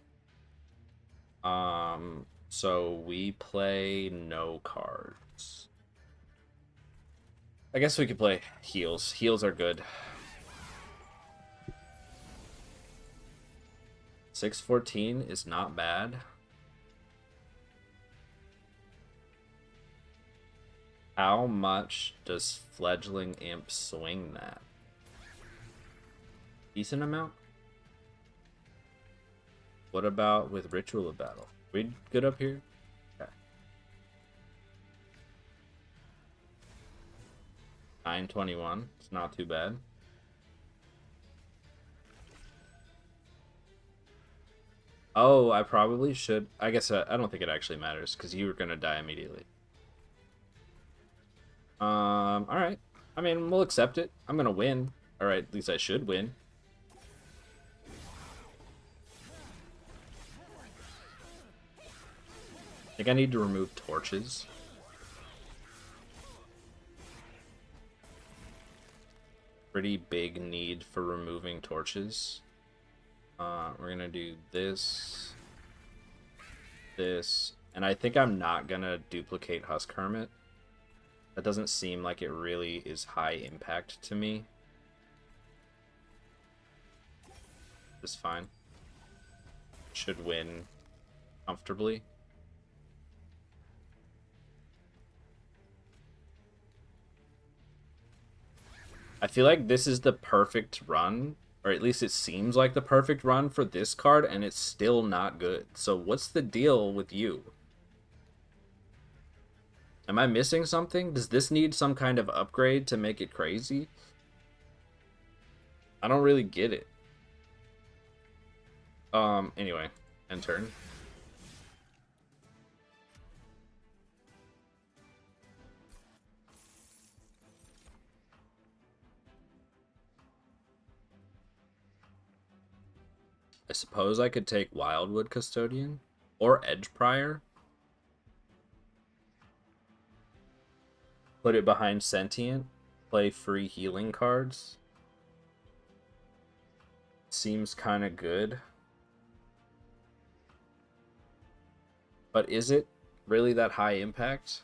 So we play no cards. I guess we could play heals. Heals are good. 614 is not bad. How much does Fledgling Imp swing that? Decent amount? What about with Ritual of Battle? We good up here? Okay. 921. It's not too bad. Oh, I probably should. I guess I don't think it actually matters because you were gonna die immediately. All right. I mean, we'll accept it. I'm gonna win. All right, at least I should win. I think I need to remove torches. Pretty big need for removing torches. We're gonna do this, this, and I think I'm not gonna duplicate Husk Hermit. That doesn't seem like it really is high impact to me. It's fine. Should win comfortably. I feel like this is the perfect run, or at least it seems like the perfect run for this card, and it's still not good. So what's the deal with you? Am I missing something? Does this need some kind of upgrade to make it crazy? I don't really get it. Anyway, end turn. I suppose I could take Wildwood Custodian or Edge Prior. Put it behind Sentient. Play free healing cards. Seems kind of good. But is it really that high impact?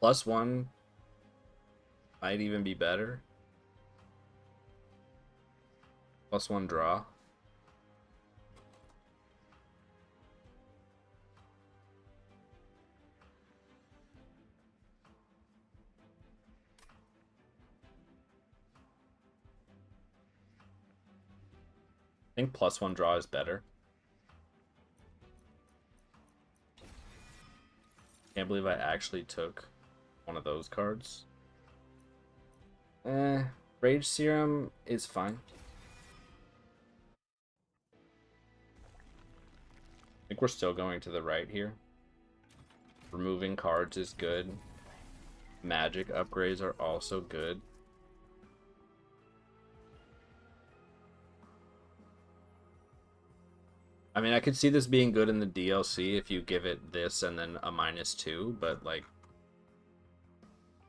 +1 might even be better. +1 draw. I think +1 draw is better. Can't believe I actually took one of those cards. Rage Serum is fine. I think we're still going to the right here. Removing cards is good. Magic upgrades are also good. I mean, I could see this being good in the DLC if you give it this and then a -2, but, like,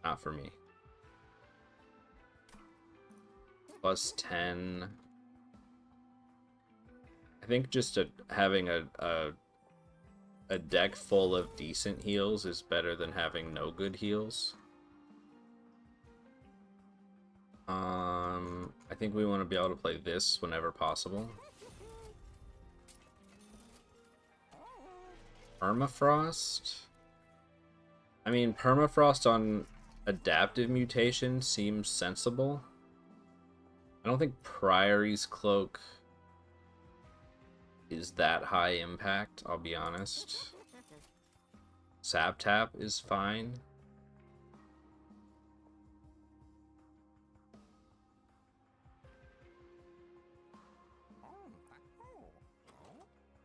not for me. +10. I think just having a deck full of decent heals is better than having no good heals. I think we want to be able to play this whenever possible. Permafrost? I mean, Permafrost on adaptive mutation seems sensible. I don't think Priory's Cloak is that high impact, I'll be honest. Sap Tap is fine.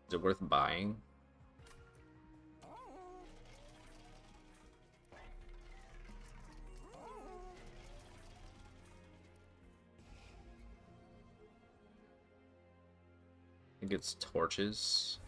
Is it worth buying? I think it's Torches.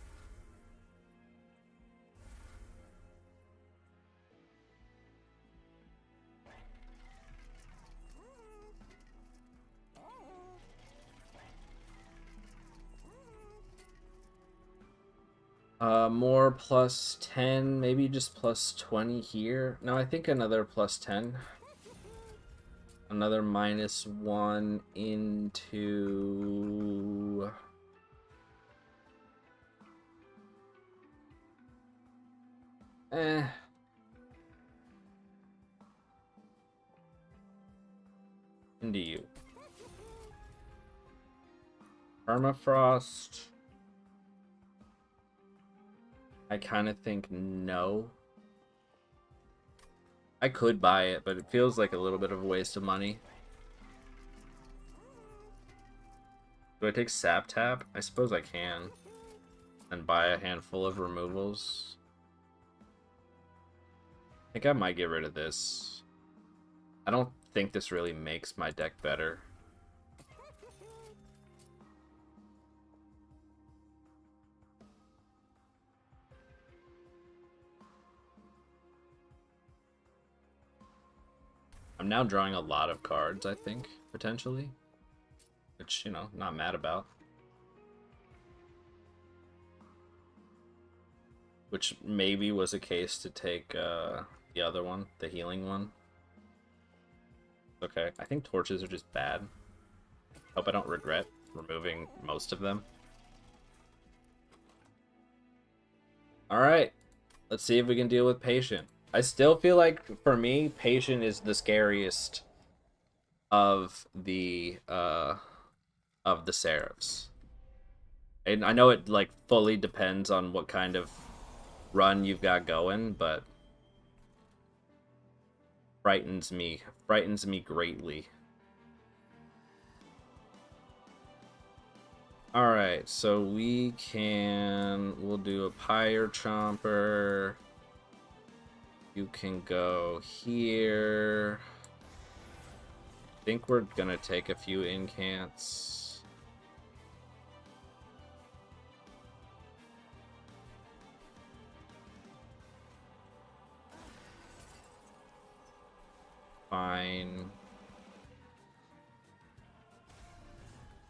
More +10, maybe just +20 here. No, I think another +10. Another -1 into... Into you. Permafrost. I kind of think no. I could buy it, but it feels like a little bit of a waste of money. Do I take Sap Tap? I suppose I can. And buy a handful of removals. I think I might get rid of this. I don't think this really makes my deck better. I'm now drawing a lot of cards, I think, potentially. Which, you know, not mad about. Which maybe was a case to take the other one, the healing one. Okay, I think torches are just bad. Hope I don't regret removing most of them. Alright, let's see if we can deal with Patient. I still feel like, for me, Patient is the scariest of the Seraphs. And I know it, like, fully depends on what kind of run you've got going, but frightens me greatly. Alright, so we'll do a Pyre Chomper. You can go here. I think we're gonna take a few incants.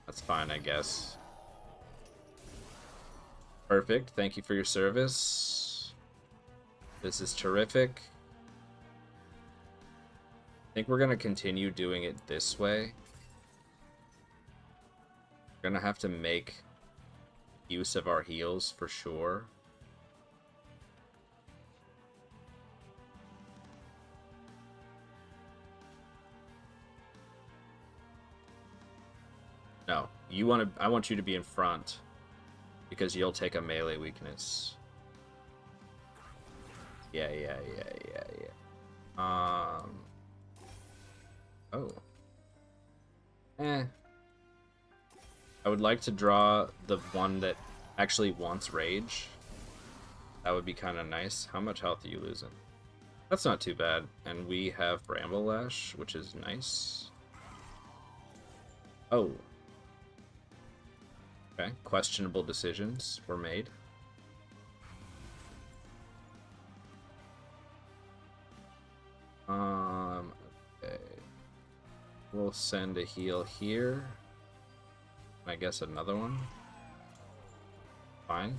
That's fine, I guess. Perfect. Thank you for your service. This is terrific. I think we're going to continue doing it this way. We're going to have to make use of our heals for sure. No, I want you to be in front because you'll take a melee weakness. Yeah. Oh. I would like to draw the one that actually wants rage. That would be kind of nice. How much health are you losing? That's not too bad. And we have Bramble Lash, which is nice. Oh. Okay, questionable decisions were made. Okay. We'll send a heal here. I guess another one. Fine.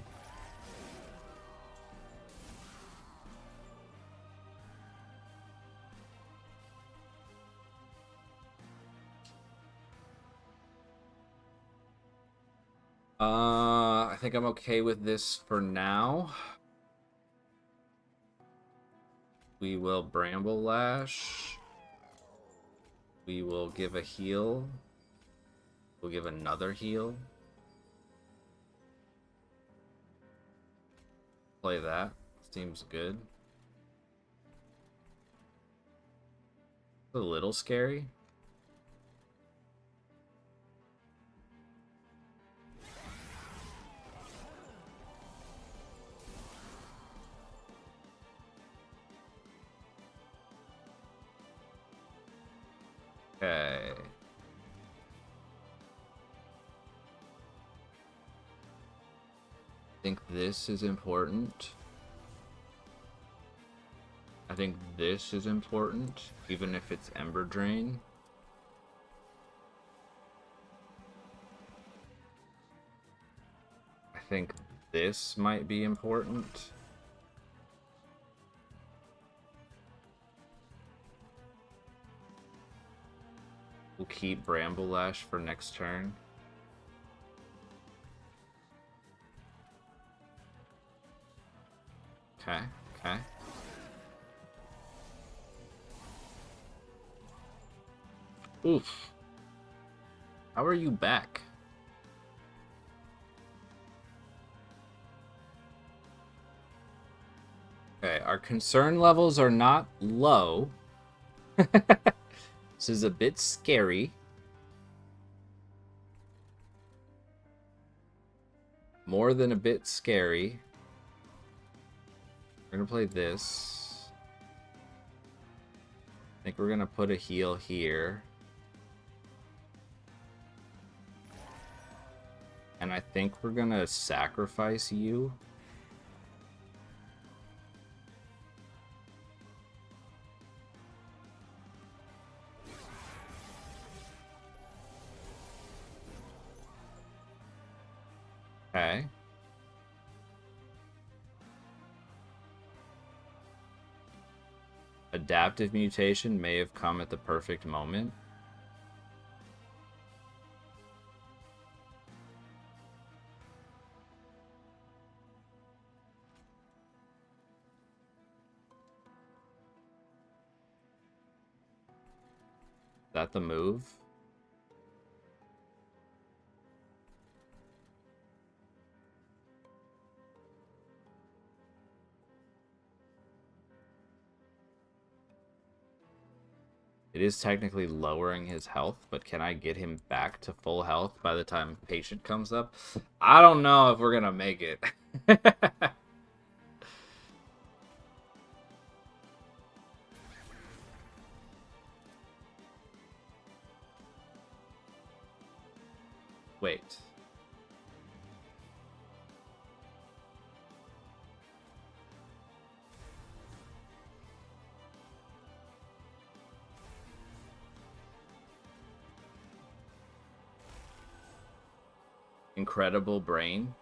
I think I'm okay with this for now. We will Bramble Lash. We will give a heal. We'll give another heal. Play that. Seems good. A little scary. Okay. I think this is important. I think this is important, even if it's Ember Drain. I think this might be important. We'll keep Bramble Lash for next turn. Okay. Oof. How are you back? Okay, our concern levels are not low. This is a bit scary. More than a bit scary. We're gonna play this. I think we're gonna put a heal here. And I think we're gonna sacrifice you. Okay. Adaptive mutation may have come at the perfect moment. Is that the move? It is technically lowering his health, but can I get him back to full health by the time patient comes up? I don't know if we're gonna make it. Wait. Incredible brain.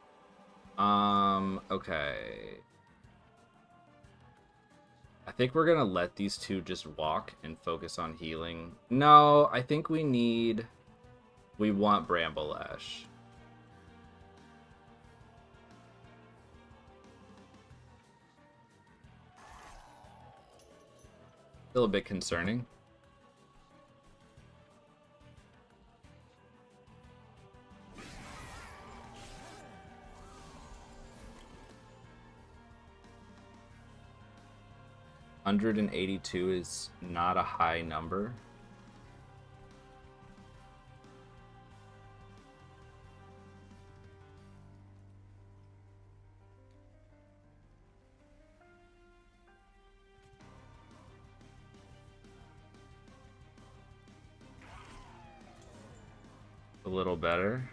Okay. I think we're gonna let these two just walk and focus on healing. No, I think we want Bramble Lash. Still a bit concerning. $182 is not a high number. A little better.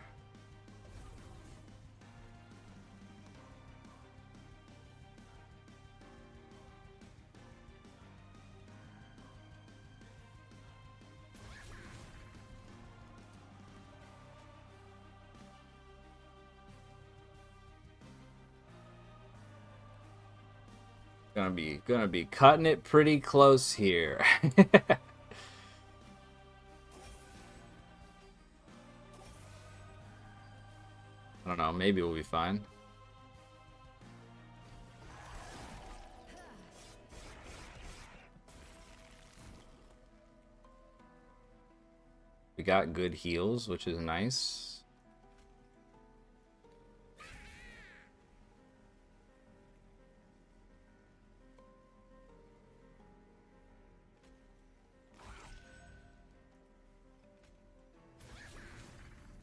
Gonna be cutting it pretty close here. I don't know, maybe we'll be fine. We got good heals, which is nice.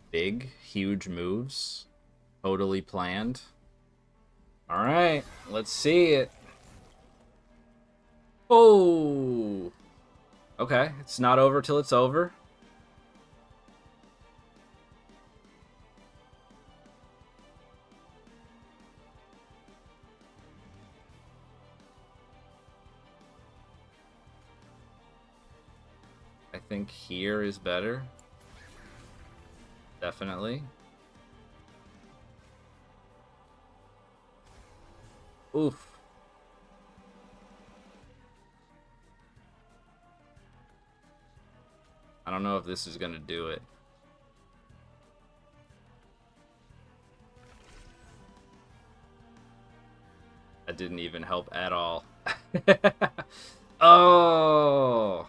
Big, huge moves. Totally planned. Alright, let's see it. Oh! Okay, it's not over till it's over. I think here is better. Definitely. Oof. I don't know if this is gonna do it. That didn't even help at all. Oh!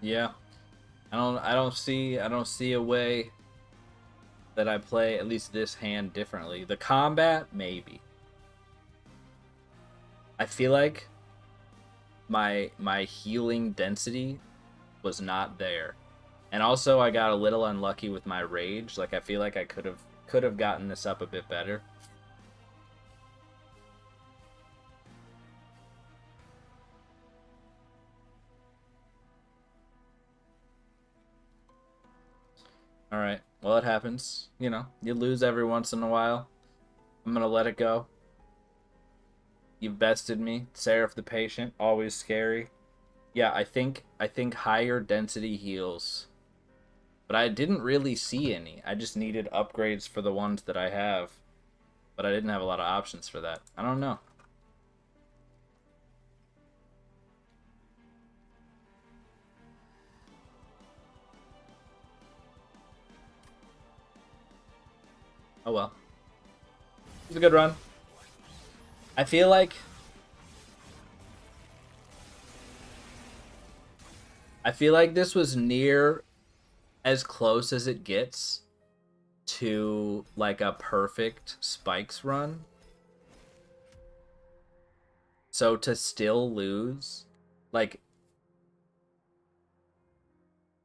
Yeah. I don't see a way that I play at least this hand differently. The combat, maybe. I feel like my healing density was not there. And also I got a little unlucky with my rage. Like I feel like I could have gotten this up a bit better. Alright, well, it happens. You know, you lose every once in a while. I'm gonna let it go. You bested me. Seraph the Patient, always scary. Yeah, I think higher density heals. But I didn't really see any. I just needed upgrades for the ones that I have. But I didn't have a lot of options for that. I don't know. Oh well. It was a good run. I feel like this was near as close as it gets to like a perfect spikes run. So to still lose, like,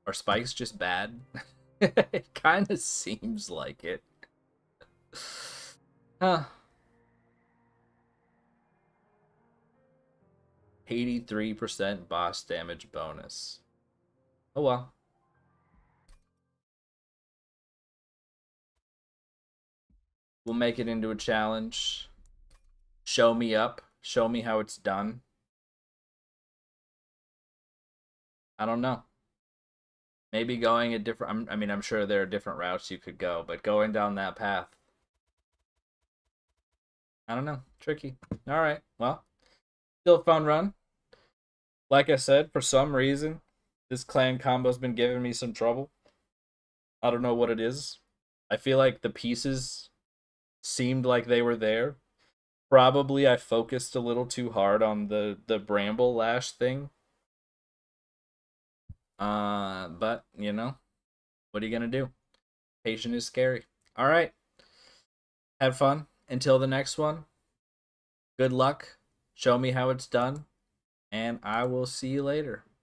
are spikes just bad? It kind of seems like it. Huh. 83% boss damage bonus. Oh well. We'll make it into a challenge. Show me up. Show me how it's done. I don't know. Maybe going a different... I mean, I'm sure there are different routes you could go, but going down that path... I don't know. Tricky. Alright, well. Still a fun run. Like I said, for some reason, this clan combo's been giving me some trouble. I don't know what it is. I feel like the pieces seemed like they were there. Probably I focused a little too hard on the bramble lash thing. But, you know, what are you gonna do? Patient is scary. Alright. Have fun. Until the next one. Good luck. Show me how it's done. And I will see you later.